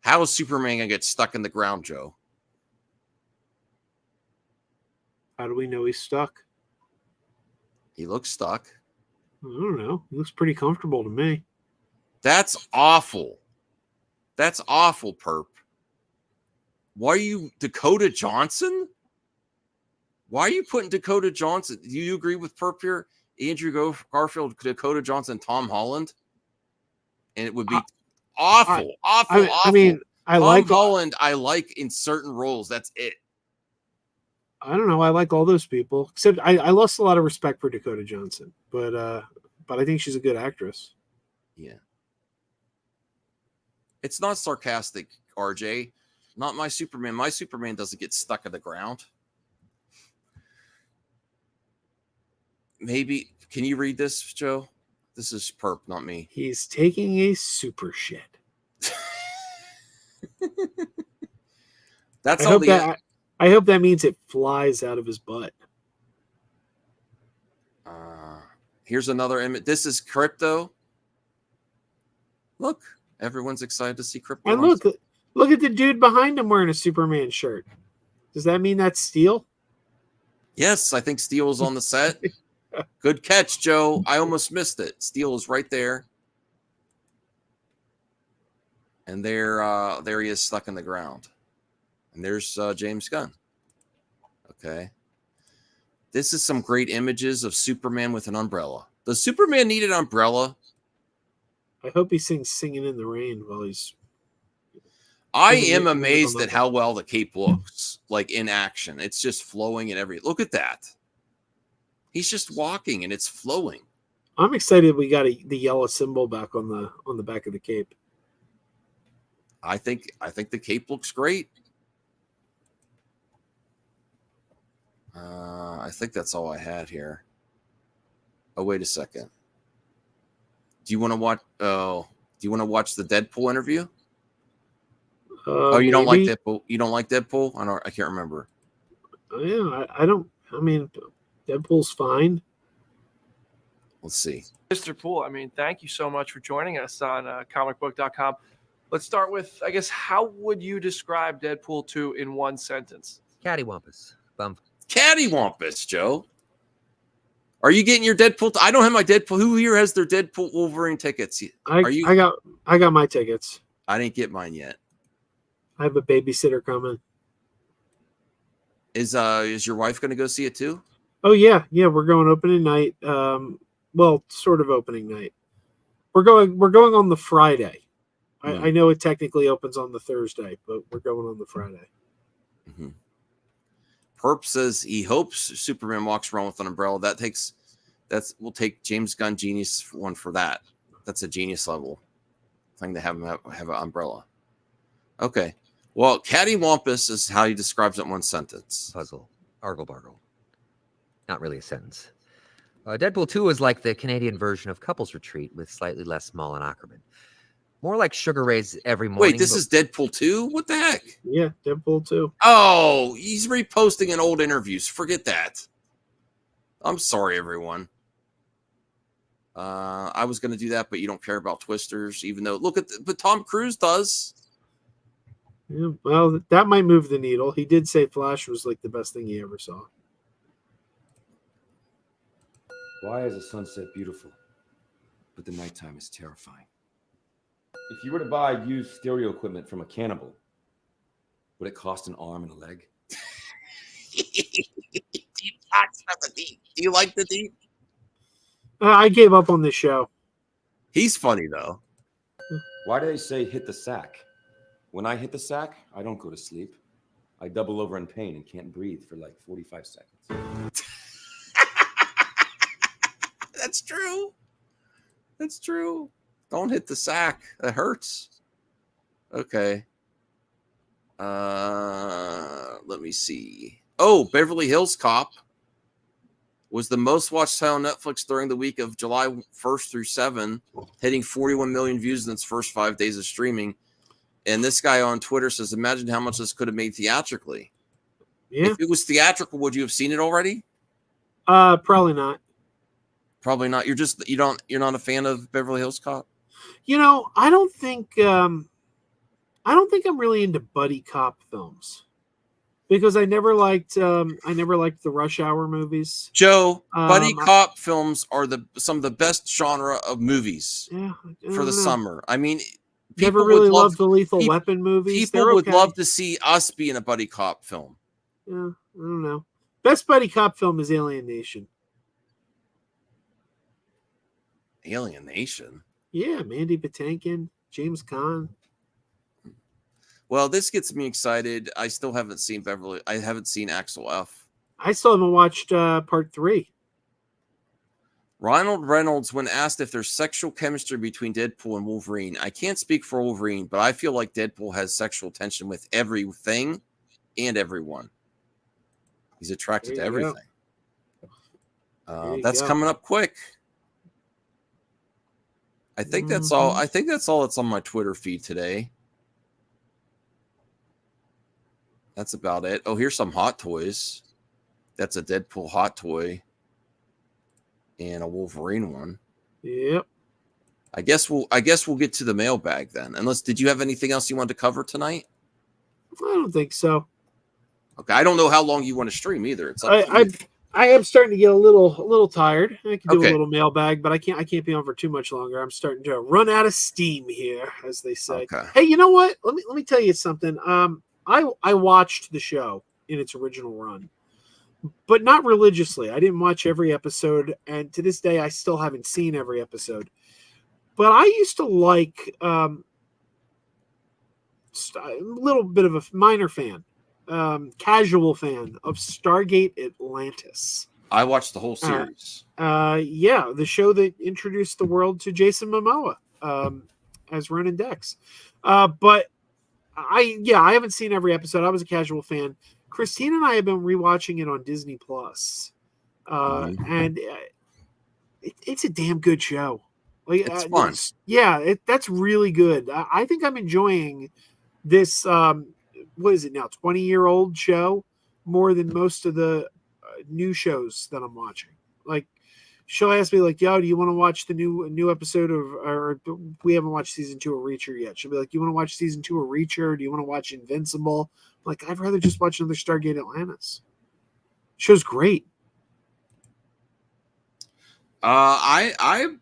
Speaker 1: How is Superman going to get stuck in the ground, Joe?
Speaker 2: How do we know he's stuck?
Speaker 1: He looks stuck.
Speaker 2: I don't know. He looks pretty comfortable to me.
Speaker 1: That's awful. That's awful, Perp. Why are you Dakota Johnson? Why are you putting Dakota Johnson? Do you agree with Perp here? Andrew Garfield, Dakota Johnson, Tom Holland? And it would be awful.
Speaker 2: I mean,
Speaker 1: Tom Holland, I like in certain roles. That's it.
Speaker 2: I don't know. I like all those people, except I lost a lot of respect for Dakota Johnson, but I think she's a good actress.
Speaker 1: Yeah. It's not sarcastic, RJ. Not my Superman. My Superman doesn't get stuck in the ground. Maybe. Can you read this, Joe? This is Perp, not me.
Speaker 2: He's taking a super shit.
Speaker 1: That's
Speaker 2: I hope that means it flies out of his butt.
Speaker 1: Here's another image. This is Krypto. Look, everyone's excited to see Krypto.
Speaker 2: And look at the dude behind him wearing a Superman shirt. Does that mean that's Steel?
Speaker 1: Yes, I think Steel is on the set. Good catch, Joe. I almost missed it. Steel is right there. And there he is stuck in the ground. And there's James Gunn. Okay. This is some great images of Superman with an umbrella. Does Superman need an umbrella?
Speaker 2: I hope he singing in the rain while he's...
Speaker 1: I am amazed at how well the cape looks, like in action. It's just flowing and look at that. He's just walking and it's flowing.
Speaker 2: I'm excited we got the yellow symbol back on the back of the cape.
Speaker 1: I think the cape looks great. I think that's all I had here. Oh, wait a second. Do you want to watch? Oh, do you want to watch the Deadpool interview? Oh, you don't like Deadpool? You don't like Deadpool? I can't remember.
Speaker 2: Yeah, I don't. I mean, Deadpool's fine.
Speaker 1: Let's see.
Speaker 3: Mr. Poole, I mean, thank you so much for joining us on comicbook.com. Let's start with, I guess, how would you describe Deadpool 2 in one sentence?
Speaker 4: Cattywampus. Bum.
Speaker 1: Cattywampus, Joe. Are you getting your Deadpool? I don't have my Deadpool. Who here has their Deadpool Wolverine tickets?
Speaker 2: I got my tickets.
Speaker 1: I didn't get mine yet.
Speaker 2: I have a babysitter coming.
Speaker 1: Is your wife going to go see it too?
Speaker 2: Oh yeah, we're going opening night. Well, sort of opening night. We're going on the Friday. I know it technically opens on the Thursday, but we're going on the Friday.
Speaker 1: Mm-hmm. Perp says he hopes Superman walks around with an umbrella. We'll take James Gunn genius one for that. That's a genius level thing to have him have an umbrella. Okay. Well, cattywampus is how he describes it in one sentence.
Speaker 4: Puzzle. Argle bargle. Not really a sentence. Deadpool 2 is like the Canadian version of Couples Retreat with slightly less Mullen Ackerman. More like Sugar Ray's Every Morning.
Speaker 1: Wait, this is Deadpool 2? What the heck?
Speaker 2: Yeah, Deadpool 2.
Speaker 1: Oh, he's reposting in old interviews. Forget that. I'm sorry, everyone. I was going to do that, but you don't care about Twisters, even though, but Tom Cruise does.
Speaker 2: Yeah, well, that might move the needle. He did say Flash was like the best thing he ever saw.
Speaker 5: Why is the sunset beautiful, but the nighttime is terrifying? If you were to buy used stereo equipment from a cannibal, would it cost an arm and a leg?
Speaker 1: Do you like the Deep?
Speaker 2: I gave up on this show.
Speaker 1: He's funny, though.
Speaker 5: Why do they say hit the sack? When I hit the sack, I don't go to sleep. I double over in pain and can't breathe for like 45 seconds.
Speaker 1: That's true. That's true. Don't hit the sack. That hurts. Okay. Let me see. Oh, Beverly Hills Cop was the most watched title on Netflix during the week of July 1st through 7, hitting 41 million views in its first 5 days of streaming. And this guy on Twitter says, imagine how much this could have made theatrically.
Speaker 2: Yeah.
Speaker 1: If it was theatrical, would you have seen it already?
Speaker 2: Probably not.
Speaker 1: Probably not. You're not a fan of Beverly Hills Cop?
Speaker 2: You know, I don't think I'm really into buddy cop films because I never liked the Rush Hour movies.
Speaker 1: Joe, buddy cop films are some of the best genre of movies for the summer. I mean,
Speaker 2: never really loved the Lethal Weapon movies.
Speaker 1: People would love to see us be in a buddy cop film.
Speaker 2: Yeah, I don't know. Best buddy cop film is Alien Nation.
Speaker 1: Alien Nation?
Speaker 2: Yeah, Mandy Patinkin, James Caan.
Speaker 1: Well, this gets me excited. I still haven't seen I haven't seen Axel F.
Speaker 2: I still haven't watched part 3.
Speaker 1: Ronald Reynolds, when asked if there's sexual chemistry between Deadpool and Wolverine, I can't speak for Wolverine, but I feel like Deadpool has sexual tension with everything and everyone. He's attracted to everything. That's coming up quick. I think that's all. I think that's all that's on my Twitter feed today. That's about it. Oh, here's some Hot Toys. That's a Deadpool Hot Toy. And a Wolverine one.
Speaker 2: Yep.
Speaker 1: I guess we'll get to the mailbag then. Did you have anything else you wanted to cover tonight?
Speaker 2: I don't think so.
Speaker 1: Okay, I don't know how long you want to stream either. It's up to you.
Speaker 2: I am starting to get a little tired. I can do a little mailbag, but I can't be on for too much longer. I'm starting to run out of steam here, as they say.
Speaker 1: Okay.
Speaker 2: Hey, you know what? Let me tell you something. I watched the show in its original run, but not religiously. I didn't watch every episode, and to this day, I still haven't seen every episode. But I used to like a little bit of a minor fan. Casual fan of Stargate Atlantis.
Speaker 1: I watched the whole series.
Speaker 2: The show that introduced the world to Jason Momoa as Ronan Dex. But I haven't seen every episode. I was a casual fan. Christine and I have been rewatching it on Disney Plus, and it's a damn good show. Like
Speaker 1: It's fun.
Speaker 2: That's really good. I think I'm enjoying this. What is it now? 20-year-old show more than most of the new shows that I'm watching. Like, she'll ask me like, "Yo, do you want to watch the new episode of?" Or we haven't watched season 2 of Reacher yet. She'll be like, "You want to watch season 2 of Reacher? Do you want to watch Invincible?" I'm like, I'd rather just watch another Stargate Atlantis. Show's great.
Speaker 1: I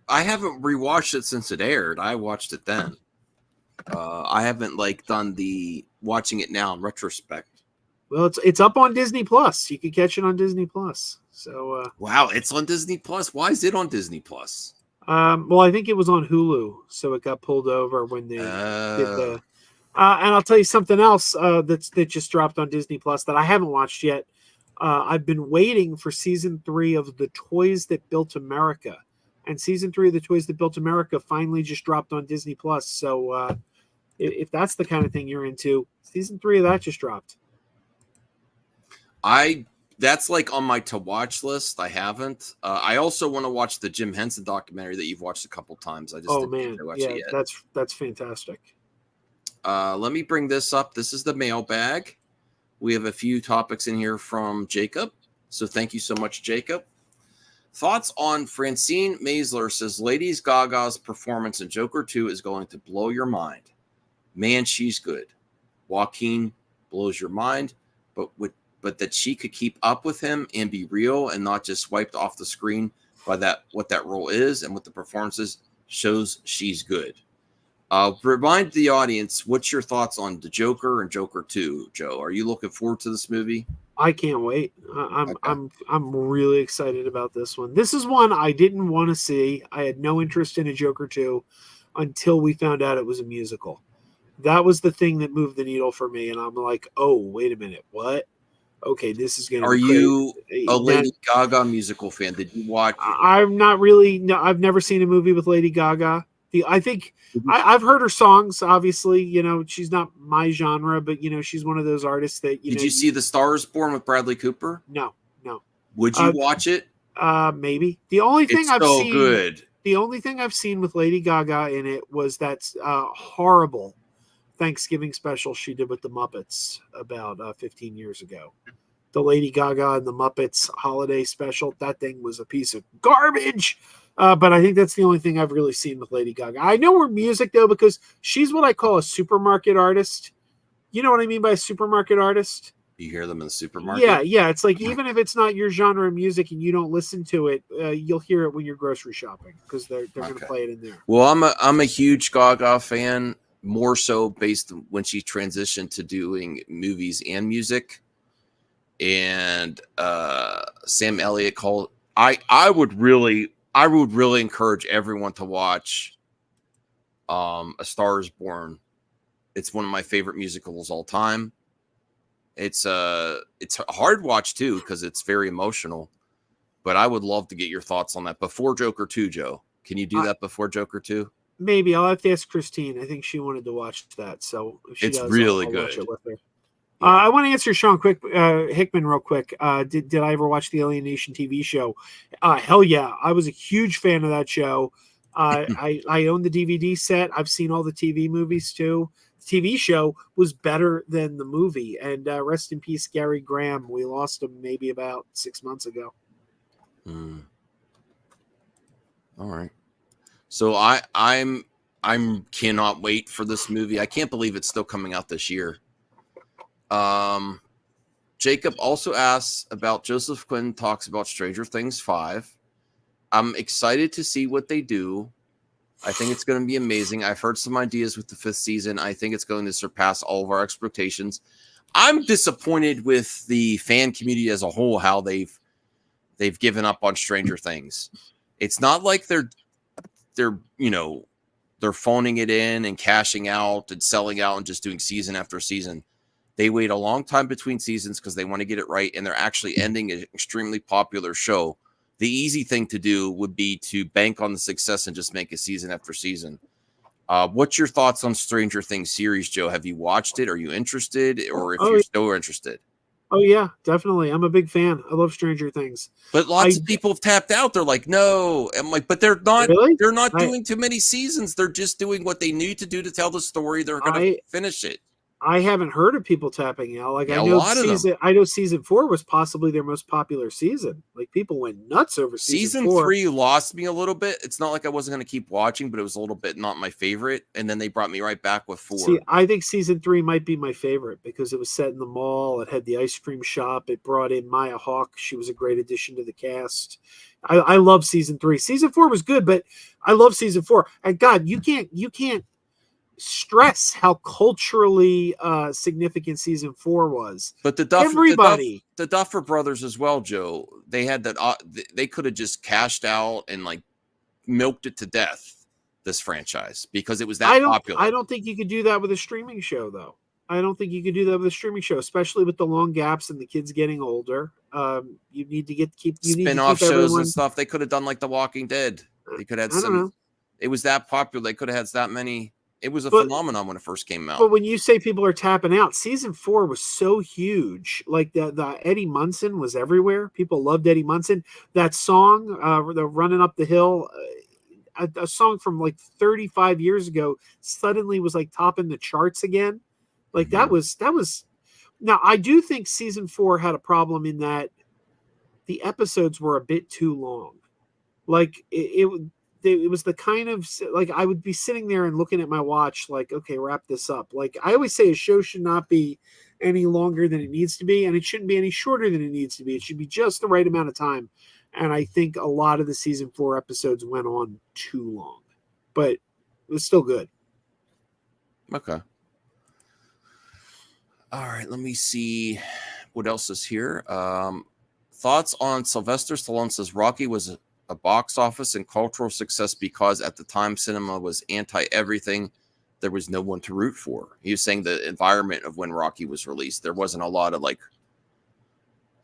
Speaker 1: haven't rewatched it since it aired. I watched it then. I haven't like done the watching it now in retrospect.
Speaker 2: Well, it's up on Disney Plus. You can catch it on Disney Plus. So
Speaker 1: wow, it's on Disney Plus. Why is it on Disney Plus?
Speaker 2: Well, I think it was on Hulu, so it got pulled over when they did the. And I'll tell you something else that just dropped on Disney Plus that I haven't watched yet. I've been waiting for season 3 of The Toys That Built America, and season 3 of The Toys That Built America finally just dropped on Disney Plus. So if that's the kind of thing you're into, season 3 of that just dropped.
Speaker 1: That's like on my to watch list. I haven't. I also want to watch the Jim Henson documentary that you've watched a couple times. I just didn't watch it yet.
Speaker 2: That's fantastic.
Speaker 1: Let me bring this up. This is the mailbag. We have a few topics in here from Jacob. So thank you so much, Jacob. Thoughts on Francine Maisler says Lady Gaga's performance in Joker 2 is going to blow your mind. Man, she's good. Joaquin blows your mind, but that she could keep up with him and be real and not just wiped off the screen by what that role is and what the performances shows she's good. Remind the audience, what's your thoughts on the Joker and Joker 2, Joe? Are you looking forward to this movie?
Speaker 2: I can't wait. I'm really excited about this one. This is one I didn't want to see. I had no interest in a Joker 2 until we found out it was a musical. That was the thing that moved the needle for me, and I'm like, oh, wait a minute, what? Okay, this is going to be crazy. Are you
Speaker 1: a Lady Gaga musical fan? Did you watch?
Speaker 2: I'm not really. No, I've never seen a movie with Lady Gaga. I think I've heard her songs. Obviously, she's not my genre, but she's one of those artists that
Speaker 1: Did you see The Star Is Born with Bradley Cooper?
Speaker 2: No.
Speaker 1: Would you watch it?
Speaker 2: Maybe. The only thing I've seen.
Speaker 1: Good.
Speaker 2: The only thing I've seen with Lady Gaga in it was that horrible Thanksgiving special she did with the Muppets about 15 years ago. The Lady Gaga and the Muppets holiday special. That thing was a piece of garbage. But I think that's the only thing I've really seen with Lady Gaga. I know her music, though, because she's what I call a supermarket artist. You know what I mean by a supermarket artist?
Speaker 1: You hear them in the supermarket?
Speaker 2: Yeah. It's like even if it's not your genre of music and you don't listen to it, you'll hear it when you're grocery shopping because they're going to play it in there.
Speaker 1: Well, I'm a huge Gaga fan, more so based on when she transitioned to doing movies and music. And Sam Elliott called. I would really encourage everyone to watch A Star Is Born. It's one of my favorite musicals all time. It's a hard watch too because it's very emotional. But I would love to get your thoughts on that before Joker 2, Joe. Can you do that before Joker 2?
Speaker 2: Maybe. I'll have to ask Christine. I think she wanted to watch that. So if she does,
Speaker 1: really
Speaker 2: I'll
Speaker 1: good.
Speaker 2: watch it with her. Yeah. I want to answer Sean Hickman real quick. Did I ever watch the Alienation TV show? Hell yeah. I was a huge fan of that show. I own the DVD set. I've seen all the TV movies too. The TV show was better than the movie. And rest in peace, Gary Graham. We lost him maybe about 6 months ago.
Speaker 1: All right. So I'm cannot wait for this movie. I can't believe it's still coming out this year. Jacob also asks about Joseph Quinn talks about Stranger Things 5. I'm excited to see what they do. I think it's going to be amazing. I've heard some ideas with the 5th season. I think it's going to surpass all of our expectations. I'm disappointed with the fan community as a whole, how they've given up on Stranger Things. It's not like they're phoning it in and cashing out and selling out and just doing season after season. They wait a long time between seasons because they want to get it right, and they're actually ending an extremely popular show. The easy thing to do would be to bank on the success and just make a season after season. What's your thoughts on Stranger Things series, Joe? Have you watched it? Are you interested? Or if you're still interested?
Speaker 2: Oh yeah, definitely. I'm a big fan. I love Stranger Things.
Speaker 1: But lots of people have tapped out. They're like, no. I'm like, but they're not.
Speaker 2: Really?
Speaker 1: They're not doing too many seasons. They're just doing what they need to do to tell the story. They're going to finish it.
Speaker 2: I haven't heard of people tapping out. Like,
Speaker 1: Yeah,
Speaker 2: I know season 4 was possibly their most popular season. Like, people went nuts over season 4.
Speaker 1: 3 lost me a little bit. It's not like I wasn't going to keep watching, but it was a little bit not my favorite. And then they brought me right back with 4.
Speaker 2: See, I think season 3 might be my favorite because it was set in the mall. It had the ice cream shop. It brought in Maya Hawke. She was a great addition to the cast. I love season 3. Season 4 was good, but I love season 4. And God, you can't stress how culturally significant season 4 was.
Speaker 1: But the Duffer Brothers as well, Joe. They had that. They could have just cashed out and like milked it to death, this franchise, because it was that popular.
Speaker 2: I don't think you could do that with a streaming show, though. I don't think you could do that with a streaming show, especially with the long gaps and the kids getting older. You need to keep
Speaker 1: spin-off shows and stuff. They could have done like The Walking Dead. They could have had some. It was that popular. They could have had that many. It was a phenomenon when it first came out.
Speaker 2: But when you say people are tapping out, season 4 was so huge. Like the Eddie Munson was everywhere. People loved Eddie Munson. That song, the Running Up the Hill, a song from like 35 years ago, suddenly was like topping the charts again. Like that was. Now I do think season 4 had a problem in that the episodes were a bit too long. Like it was the kind of like I would be sitting there and looking at my watch like, okay, wrap this up. Like I always say, a show should not be any longer than it needs to be, and it shouldn't be any shorter than it needs to be. It should be just the right amount of time. And I think a lot of the season 4 episodes went on too long, but it was still good.
Speaker 1: Okay. All right, let me see what else is here. Thoughts on Sylvester Stallone says Rocky was a box office and cultural success because at the time cinema was anti-everything. There was no one to root for. He was saying the environment of when Rocky was released, there wasn't a lot of like,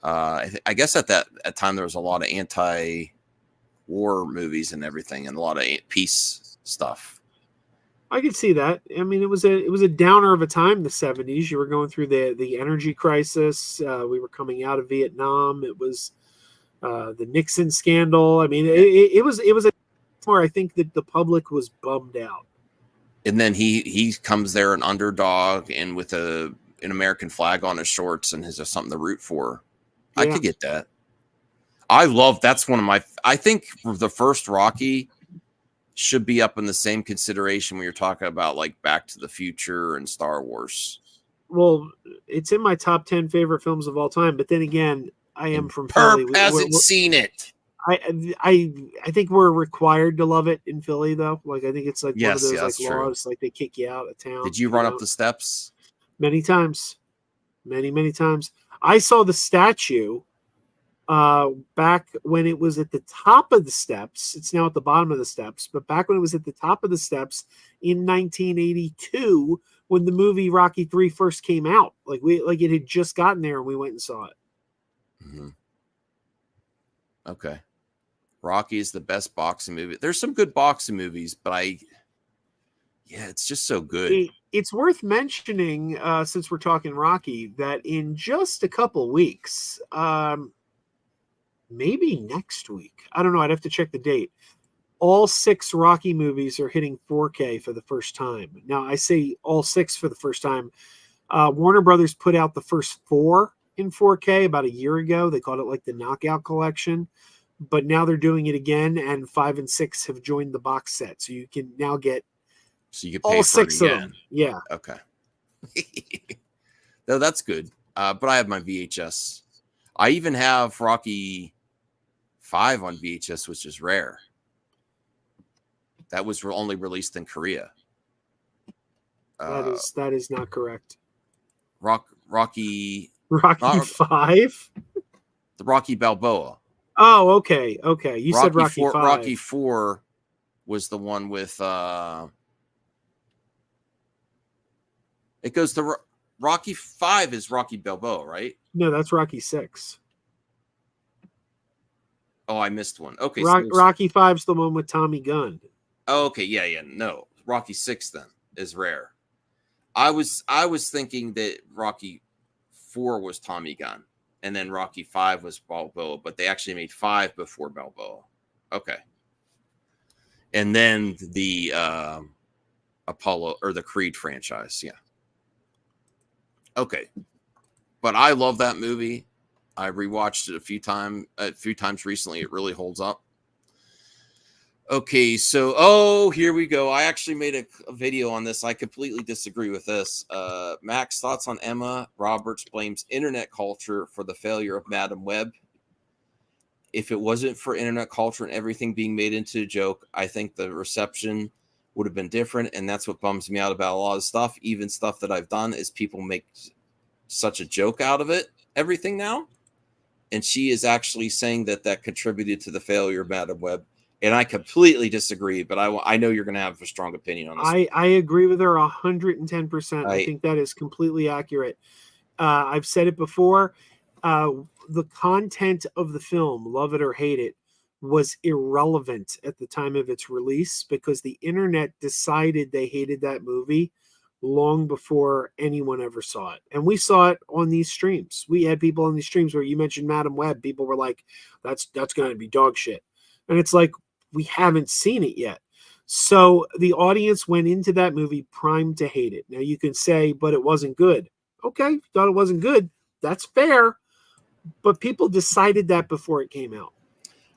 Speaker 1: I guess at that time there was a lot of anti-war movies and everything, and a lot of peace stuff.
Speaker 2: I could see that. I mean, it was a downer of a time. The 70s. You were going through the energy crisis. We were coming out of Vietnam. It was the Nixon scandal. I mean, it was a where I think that the public was bummed out.
Speaker 1: And then he comes there an underdog and with an American flag on his shorts and has something to root for. Yeah. I could get that. That's one of my. I think the first Rocky should be up in the same consideration when you're talking about like Back to the Future and Star Wars.
Speaker 2: Well, it's in my top 10 favorite films of all time. But then again, I am from Philly.
Speaker 1: Perp hasn't seen it.
Speaker 2: I think we're required to love it in Philly, though. Like I think it's like one of those like laws, like they kick you out of town.
Speaker 1: Did you run up the steps?
Speaker 2: Many times, many times. I saw the statue back when it was at the top of the steps. It's now at the bottom of the steps, but back when it was at the top of the steps in 1982, when the movie Rocky 3 first came out, like it had just gotten there and we went and saw it.
Speaker 1: Mm-hmm. Okay. Rocky is the best boxing movie. There's some good boxing movies, but it's just so good.
Speaker 2: It's worth mentioning, since we're talking Rocky, that in just a couple weeks, maybe next week, I don't know, I'd have to check the date, all 6 Rocky movies are hitting 4K for the first time. Now, I say all 6 for the first time. Warner Brothers put out the first 4 in 4K about a year ago. They called it like the Knockout Collection. But now they're doing it again, and 5 and 6 have joined the box set. So you can now get all 6 of them. Yeah.
Speaker 1: Okay. No, that's good. But I have my VHS. I even have Rocky 5 on VHS, which is rare. That was only released in Korea.
Speaker 2: That is not correct.
Speaker 1: Rocky
Speaker 2: 5?
Speaker 1: The Rocky Balboa.
Speaker 2: Oh, okay. You said Rocky
Speaker 1: 4,
Speaker 2: 5.
Speaker 1: Rocky 4 was the one with it goes to Rocky 5 is Rocky Balboa, right?
Speaker 2: No, that's Rocky 6.
Speaker 1: Oh, I missed one. Okay.
Speaker 2: Rocky 5's the one with Tommy Gunn.
Speaker 1: Oh, okay. Yeah. No. Rocky 6 then is rare. I was thinking that Rocky 4 was Tommy Gunn, and then Rocky 5 was Balboa, but they actually made 5 before Balboa. Okay. And then the Apollo or the Creed franchise. Yeah. Okay. But I love that movie. I rewatched it a few times recently. It really holds up. Okay, so here we go. I actually made a video on this. I completely disagree with this. Max, thoughts on Emma Roberts blames internet culture for the failure of Madam Web. If it wasn't for internet culture and everything being made into a joke, I think the reception would have been different, and that's what bums me out about a lot of stuff. Even stuff that I've done is people make such a joke out of it, everything now. And she is actually saying that contributed to the failure of Madam Web. And I completely disagree, but I know you're going to have a strong opinion on this.
Speaker 2: I agree with her 110%. I think that is completely accurate. I've said it before. The content of the film, love it or hate it, was irrelevant at the time of its release because the internet decided they hated that movie long before anyone ever saw it. And we saw it on these streams. We had people on these streams where you mentioned Madam Web. People were like, that's going to be dog shit. And it's like, we haven't seen it yet. So the audience went into that movie primed to hate it. Now you can say, but it wasn't good. Okay, thought it wasn't good. That's fair. But people decided that before it came out.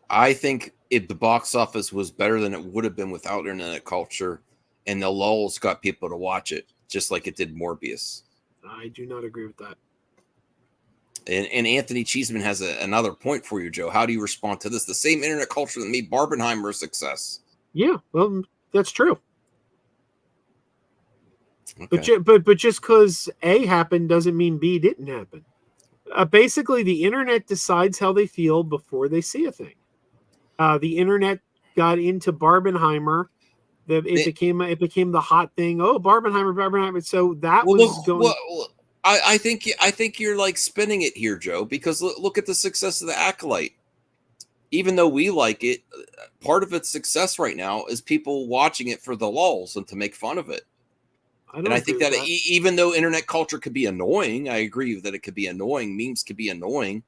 Speaker 1: I think the box office was better than it would have been without internet culture, and the lulls got people to watch it, just like it did Morbius.
Speaker 2: I do not agree with that.
Speaker 1: And Anthony Cheeseman has another point for you, Joe. How do you respond to this? The same internet culture that made Barbenheimer a success.
Speaker 2: Yeah, well, that's true.
Speaker 1: Okay.
Speaker 2: But just because A happened doesn't mean B didn't happen. Basically, the internet decides how they feel before they see a thing. The internet got into Barbenheimer. It became the hot thing. Oh, Barbenheimer. So that was going.
Speaker 1: Well, I think you're like spinning it here, Joe, because look at the success of The Acolyte. Even though we like it, part of its success right now is people watching it for the lulls and to make fun of it. I think that even though internet culture could be annoying, I agree that it could be annoying. Memes could be annoying.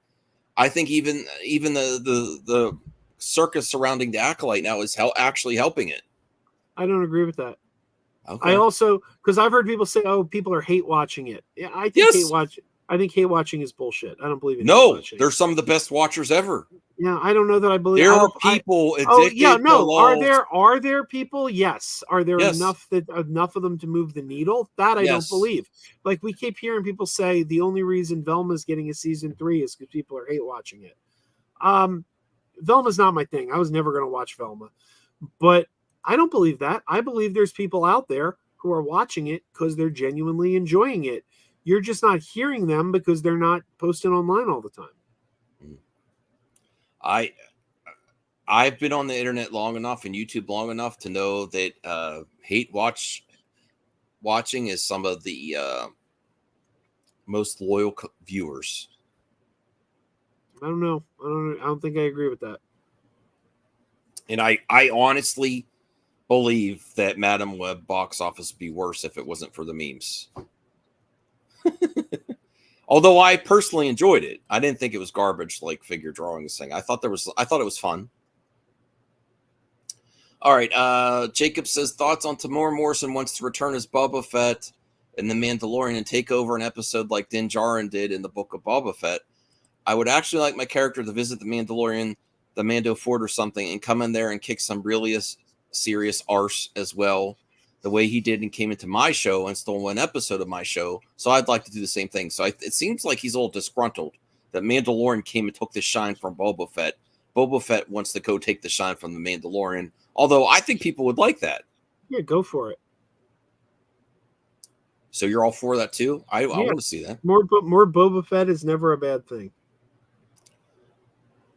Speaker 1: I think even the circus surrounding The Acolyte now is actually helping it.
Speaker 2: I don't agree with that.
Speaker 1: Okay.
Speaker 2: I also, because I've heard people say, "Oh, people are hate watching it." Yeah, I think hate watching is bullshit. I don't believe in hate watching.
Speaker 1: They're some of the best watchers ever.
Speaker 2: Yeah, I don't know that I believe.
Speaker 1: There are people addicted to lulls.
Speaker 2: Are there people? Yes. Are there enough of them to move the needle? That I don't believe. Like we keep hearing people say the only reason Velma's getting a season 3 is because people are hate watching it. Velma's not my thing. I was never going to watch Velma, but I don't believe that. I believe there's people out there who are watching it because they're genuinely enjoying it. You're just not hearing them because they're not posting online all the time.
Speaker 1: I've been on the internet long enough and YouTube long enough to know that hate watching is some of the most loyal viewers.
Speaker 2: I don't know. I don't think I agree with that.
Speaker 1: And I honestly believe that Madam Web box office would be worse if it wasn't for the memes. Although I personally enjoyed it. I didn't think it was garbage like figure drawings thing. I thought it was fun. All right. Jacob says thoughts on Tamora Morrison wants to return as Boba Fett in The Mandalorian and take over an episode like Din Djarin did in the Book of Boba Fett. I would actually like my character to visit the Mandalorian, the Mando Fort or something, and come in there and kick some really serious arse as well, the way he did and came into my show and stole one episode of my show. So I'd like to do the same thing. So it seems like he's a little disgruntled that Mandalorian came and took the shine from Boba Fett. Boba Fett wants to go take the shine from the Mandalorian, although I think people would like that.
Speaker 2: Yeah, go for it.
Speaker 1: So you're all for that too? I want to see that.
Speaker 2: More Boba Fett is never a bad thing.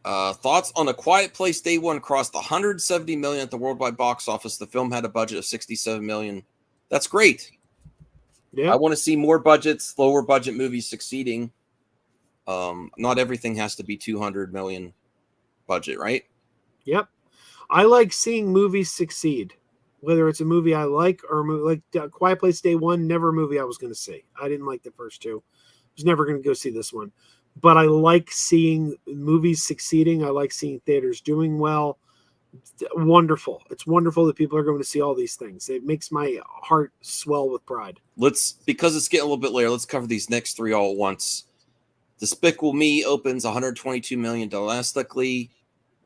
Speaker 1: Thoughts on A Quiet Place Day 1 crossed $170 million at the worldwide box office. The film had a budget of $67 million. That's great.
Speaker 2: Yeah.
Speaker 1: I want to see more budgets, lower budget movies succeeding. Not everything has to be $200 million budget, right?
Speaker 2: Yep. I like seeing movies succeed, whether it's a movie I like or a movie like Quiet Place Day 1, never a movie I was going to see. I didn't like the first two. was never going to go see this one. But I like seeing movies succeeding. I like seeing theaters doing well. Wonderful. It's wonderful that people are going to see all these things. It makes my heart swell with pride.
Speaker 1: Because it's getting a little bit later, let's cover these next three all at once. Despicable Me opens $122 million domestically.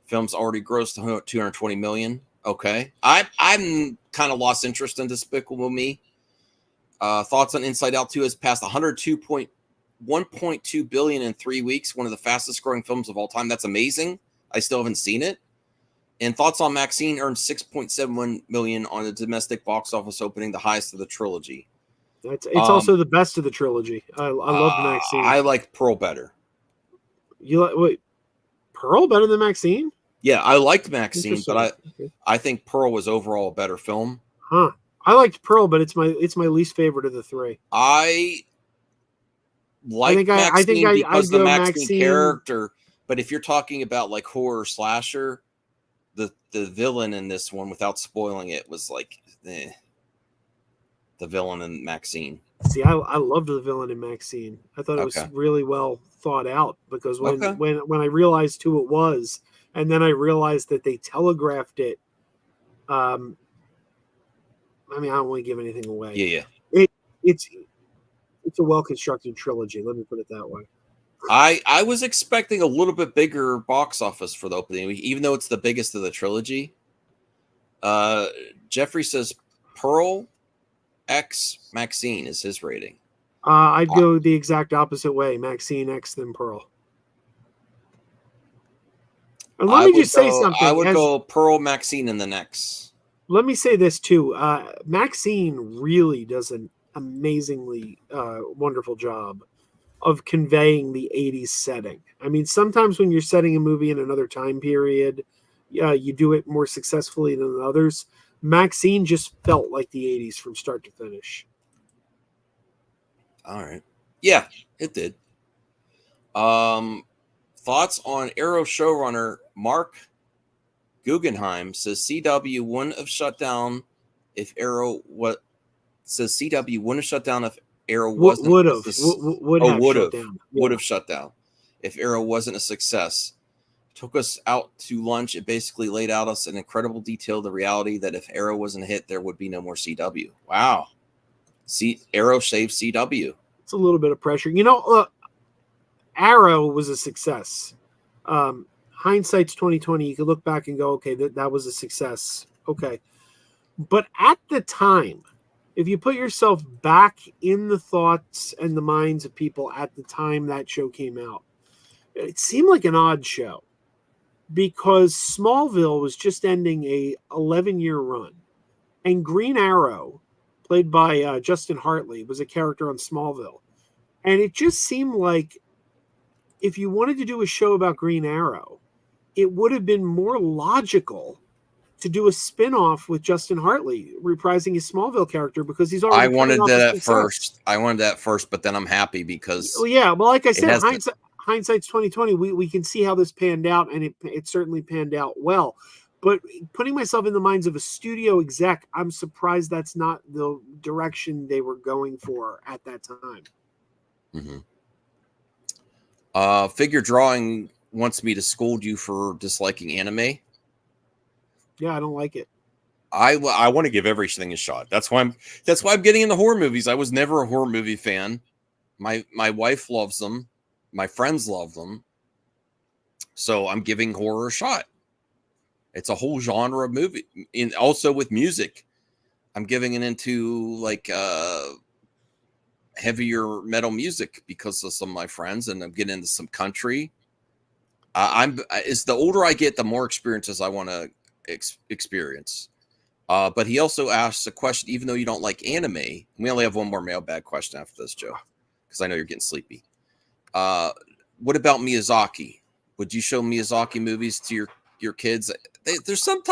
Speaker 1: Film's already grossed $220 million. Okay. I'm kind of lost interest in Despicable Me. Thoughts on Inside Out 2 has passed 1.2 billion in 3 weeks, one of the fastest growing films of all time. That's amazing. I still haven't seen it. And thoughts on Maxine earned 6.71 million on the domestic box office opening, the highest of the trilogy.
Speaker 2: It's also the best of the trilogy. I love Maxine.
Speaker 1: I like Pearl better.
Speaker 2: You like wait, Pearl better than Maxine?
Speaker 1: Yeah, I liked Maxine, but I think Pearl was overall a better film.
Speaker 2: Huh. I liked Pearl, but it's my least favorite of the three.
Speaker 1: I like Maxine because the Maxine character, but if you're talking about like horror slasher, the villain in this one, without spoiling it, was like the villain in Maxine.
Speaker 2: See, I loved the villain in Maxine. I thought it was really well thought out, because when I realized who it was, and then I realized that they telegraphed it. I mean, I don't want to give anything away.
Speaker 1: Yeah.
Speaker 2: It's a well-constructed trilogy. Let me put it that way.
Speaker 1: I was expecting a little bit bigger box office for the opening, even though it's the biggest of the trilogy. Jeffrey says Pearl X Maxine is his rating.
Speaker 2: I'd go the exact opposite way. Maxine X then Pearl. And let me just say something.
Speaker 1: I would go Pearl, Maxine, and the next.
Speaker 2: Let me say this too. Maxine really does an amazingly wonderful job of conveying the 80s setting. I mean, sometimes when you're setting a movie in another time period, you do it more successfully than others. Maxine just felt like the 80s from start to finish.
Speaker 1: All right. Yeah, it did. Thoughts on Arrow showrunner Mark Guggenheim says CW wouldn't have shut down if Arrow Arrow wasn't
Speaker 2: would have
Speaker 1: shut down if Arrow wasn't a success. Took us out to lunch. It basically laid out us in incredible detail the reality that if Arrow wasn't a hit, there would be no more CW. Wow. Arrow saved CW.
Speaker 2: It's a little bit of pressure. Arrow was a success. Hindsight's 2020. You could look back and go, okay, that was a success. Okay. But at the time, if you put yourself back in the thoughts and the minds of people at the time that show came out, it seemed like an odd show, because Smallville was just ending a 11-year run, and Green Arrow, played by Justin Hartley, was a character on Smallville. And it just seemed like if you wanted to do a show about Green Arrow, it would have been more logical to do a spin-off with Justin Hartley reprising his Smallville character, because he's already.
Speaker 1: I wanted that at first. But then I'm happy because.
Speaker 2: Well, yeah. Well, like I said, hindsight's 2020. We can see how this panned out, and it certainly panned out well. But putting myself in the minds of a studio exec, I'm surprised that's not the direction they were going for at that time.
Speaker 1: Mm-hmm. Figure Drawing wants me to scold you for disliking anime.
Speaker 2: Yeah, I don't like it.
Speaker 1: I want to give everything a shot. That's why I'm getting into horror movies. I was never a horror movie fan. My wife loves them. My friends love them. So I'm giving horror a shot. It's a whole genre of movie. Also with music, I'm giving it into like heavier metal music because of some of my friends, and I'm getting into some country. As the older I get, the more experiences I want to experience. But he also asks a question, even though you don't like anime. We only have one more mailbag question after this, Joe, because I know you're getting sleepy. What about Miyazaki? Would you show Miyazaki movies to your kids? There's some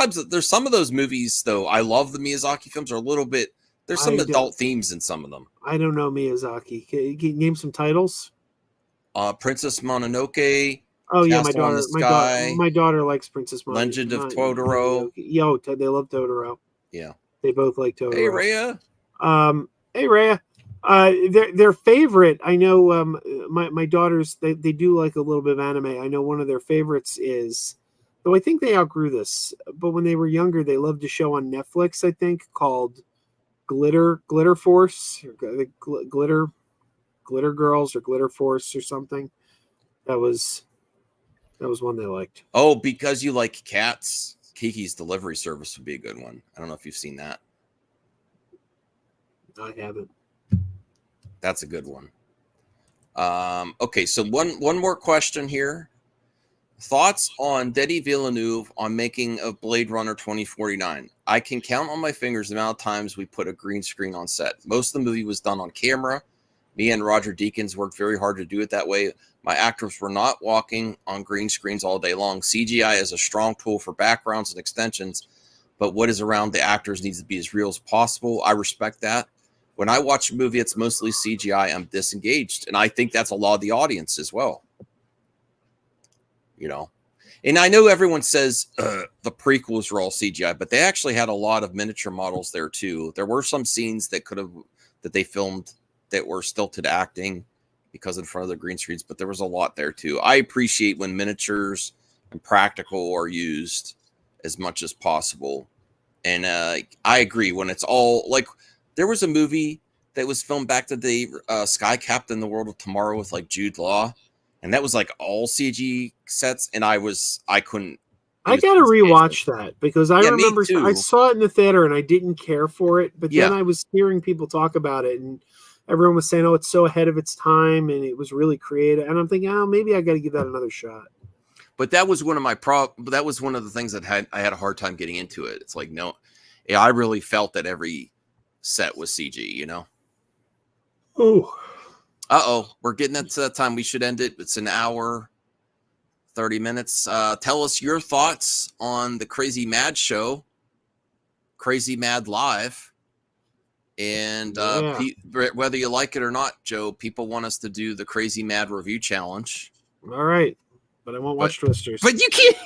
Speaker 1: of those movies, though. I love the Miyazaki films. Are a little bit. There's some adult themes in some of them.
Speaker 2: I don't know Miyazaki. Can you name some titles?
Speaker 1: Princess Mononoke.
Speaker 2: Oh yeah, my daughter likes Princess Mononoke.
Speaker 1: Legend of Totoro.
Speaker 2: They love Totoro.
Speaker 1: Yeah,
Speaker 2: they both like Totoro.
Speaker 1: Hey Rhea.
Speaker 2: Hey Rhea. Their favorite, I know. My daughters they do like a little bit of anime. I know one of their favorites is, though I think they outgrew this, but when they were younger, they loved a show on Netflix. I think called Glitter Force, or Glitter Girls, or Glitter Force, or something. That was one they liked.
Speaker 1: Oh, because you like cats, Kiki's Delivery Service would be a good one. I don't know if you've seen that.
Speaker 2: I haven't.
Speaker 1: That's a good one. Okay, so one more question here. Thoughts on Denis Villeneuve on making of Blade Runner 2049? I can count on my fingers the amount of times we put a green screen on set. Most of the movie was done on camera. Me and Roger Deakins worked very hard to do it that way. My actors were not walking on green screens all day long. CGI is a strong tool for backgrounds and extensions, but what is around the actors needs to be as real as possible. I respect that. When I watch a movie, it's mostly CGI. I'm disengaged, and I think that's a lot of the audience as well. You know, and I know everyone says the prequels were all CGI, but they actually had a lot of miniature models there too. There were some scenes that they filmed that were stilted acting because in front of the green screens, but there was a lot there too. I appreciate when miniatures and practical are used as much as possible. And I agree when it's all like, there was a movie that was filmed back to the Sky Captain, The World of Tomorrow with like Jude Law. And that was like all CG sets. And I couldn't.
Speaker 2: I got to rewatch that because I remember I saw it in the theater and I didn't care for it. But then I was hearing people talk about it and everyone was saying, oh, it's so ahead of its time and it was really creative. And I'm thinking, oh, maybe I got to give that another shot.
Speaker 1: But that was one of that was one of the things that I had a hard time getting into it. It's like, no, I really felt that every set was CG, you know?
Speaker 2: Oh.
Speaker 1: We're getting to that time. We should end it. It's an hour, 30 minutes. Tell us your thoughts on the Crazy Mad show, Crazy Mad Live. And whether you like it or not, Joe, people want us to do the Crazy Mad review challenge.
Speaker 2: All right. But I won't watch Twisters.
Speaker 1: But you can't.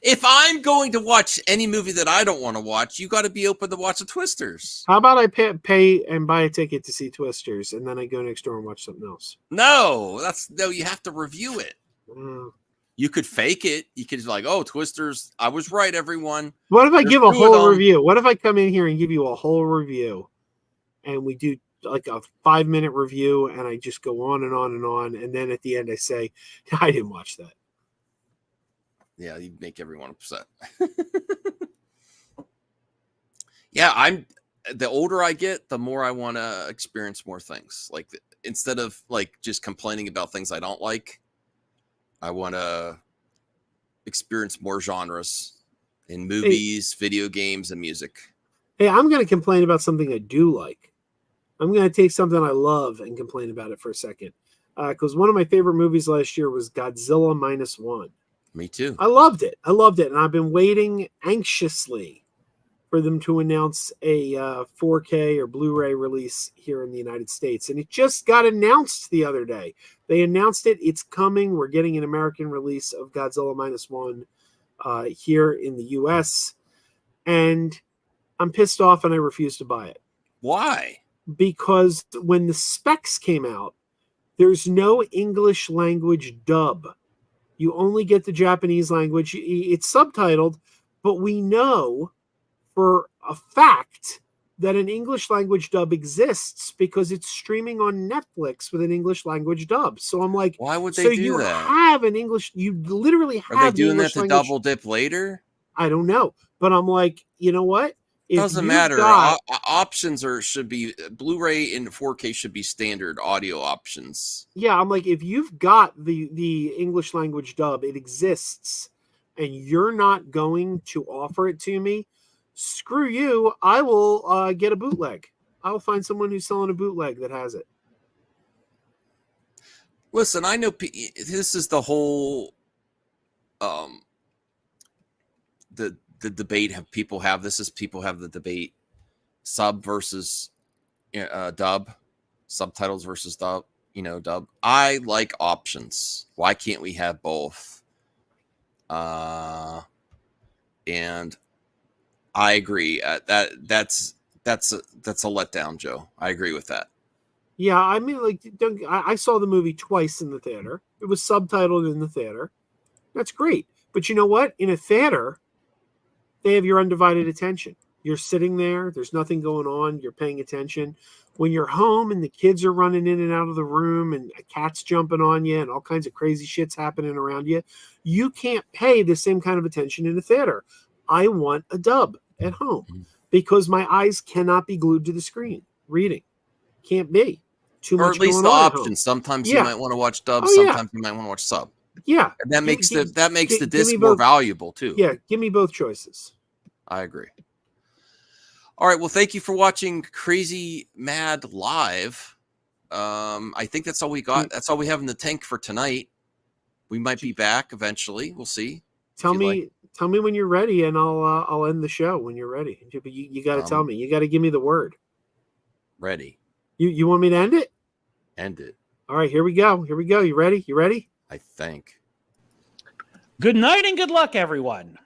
Speaker 1: If I'm going to watch any movie that I don't want to watch, you got to be open to watch the Twisters.
Speaker 2: How about I pay and buy a ticket to see Twisters, and then I go next door and watch something else?
Speaker 1: No, you have to review it. You could fake it. You could like, oh, Twisters, I was right, everyone.
Speaker 2: What if I give a whole review? What if I come in here and give you a whole review, and we do like a 5-minute review, and I just go on and on and on, and then at the end I say, I didn't watch that.
Speaker 1: Yeah, you make everyone upset. Yeah, the older I get, the more I want to experience more things. Like instead of like just complaining about things I don't like, I want to experience more genres in movies, video games, and music.
Speaker 2: Hey, I'm going to complain about something I do like. I'm going to take something I love and complain about it for a second. Because one of my favorite movies last year was Godzilla -1.
Speaker 1: Me too.
Speaker 2: I loved it. And I've been waiting anxiously for them to announce a 4K or Blu-ray release here in the United States. And it just got announced the other day. They announced it. It's coming. We're getting an American release of Godzilla -1 here in the U.S. And I'm pissed off and I refuse to buy it.
Speaker 1: Why?
Speaker 2: Because when the specs came out, there's no English language dub. You only get the Japanese language. It's subtitled, but we know for a fact that an English language dub exists because it's streaming on Netflix with an English language dub. So I'm like,
Speaker 1: why would they
Speaker 2: so
Speaker 1: do
Speaker 2: you
Speaker 1: that?
Speaker 2: have an English, you literally have.
Speaker 1: Are they doing
Speaker 2: that
Speaker 1: to double dip later?
Speaker 2: I don't know, but I'm like, you know what?
Speaker 1: Doesn't matter. Options should be Blu-ray and 4K should be standard audio options.
Speaker 2: Yeah, I'm like, if you've got the English language dub, it exists, and you're not going to offer it to me, screw you. I will get a bootleg. I will find someone who's selling a bootleg that has it.
Speaker 1: Listen, I know this is the whole the debate people have the debate sub versus dub, subtitles versus dub, dub. I like options. Why can't we have both? And I agree. That's that's a letdown, Joe. I agree with that.
Speaker 2: Yeah, I mean, like, I saw the movie twice in the theater. It was subtitled in the theater. That's great. But you know what? In a theater, they have your undivided attention. You're sitting there. There's nothing going on. You're paying attention. When you're home and the kids are running in and out of the room and a cat's jumping on you and all kinds of crazy shit's happening around you, you can't pay the same kind of attention in a theater. I want a dub at home because my eyes cannot be glued to the screen reading. Can't be. Too much
Speaker 1: Or at least
Speaker 2: going
Speaker 1: the
Speaker 2: on at
Speaker 1: option.
Speaker 2: home.
Speaker 1: Sometimes
Speaker 2: Yeah.
Speaker 1: you might want to watch dub.
Speaker 2: Oh, yeah.
Speaker 1: Sometimes you might want to watch sub.
Speaker 2: Yeah.
Speaker 1: And that makes the
Speaker 2: give
Speaker 1: disc
Speaker 2: me
Speaker 1: more
Speaker 2: both.
Speaker 1: valuable too.
Speaker 2: Yeah, give me both choices.
Speaker 1: I agree. All right. Well, thank you for watching Krazy Mad Live. I think that's all we got. That's all we have in the tank for tonight. We might be back eventually. We'll see.
Speaker 2: Tell me when you're ready, and I'll end the show when you're ready. But you got to tell me. You got to give me the word.
Speaker 1: Ready.
Speaker 2: You want me to end it?
Speaker 1: End it.
Speaker 2: All right, here we go. You ready? You ready?
Speaker 1: I think.
Speaker 6: Good night and good luck, everyone.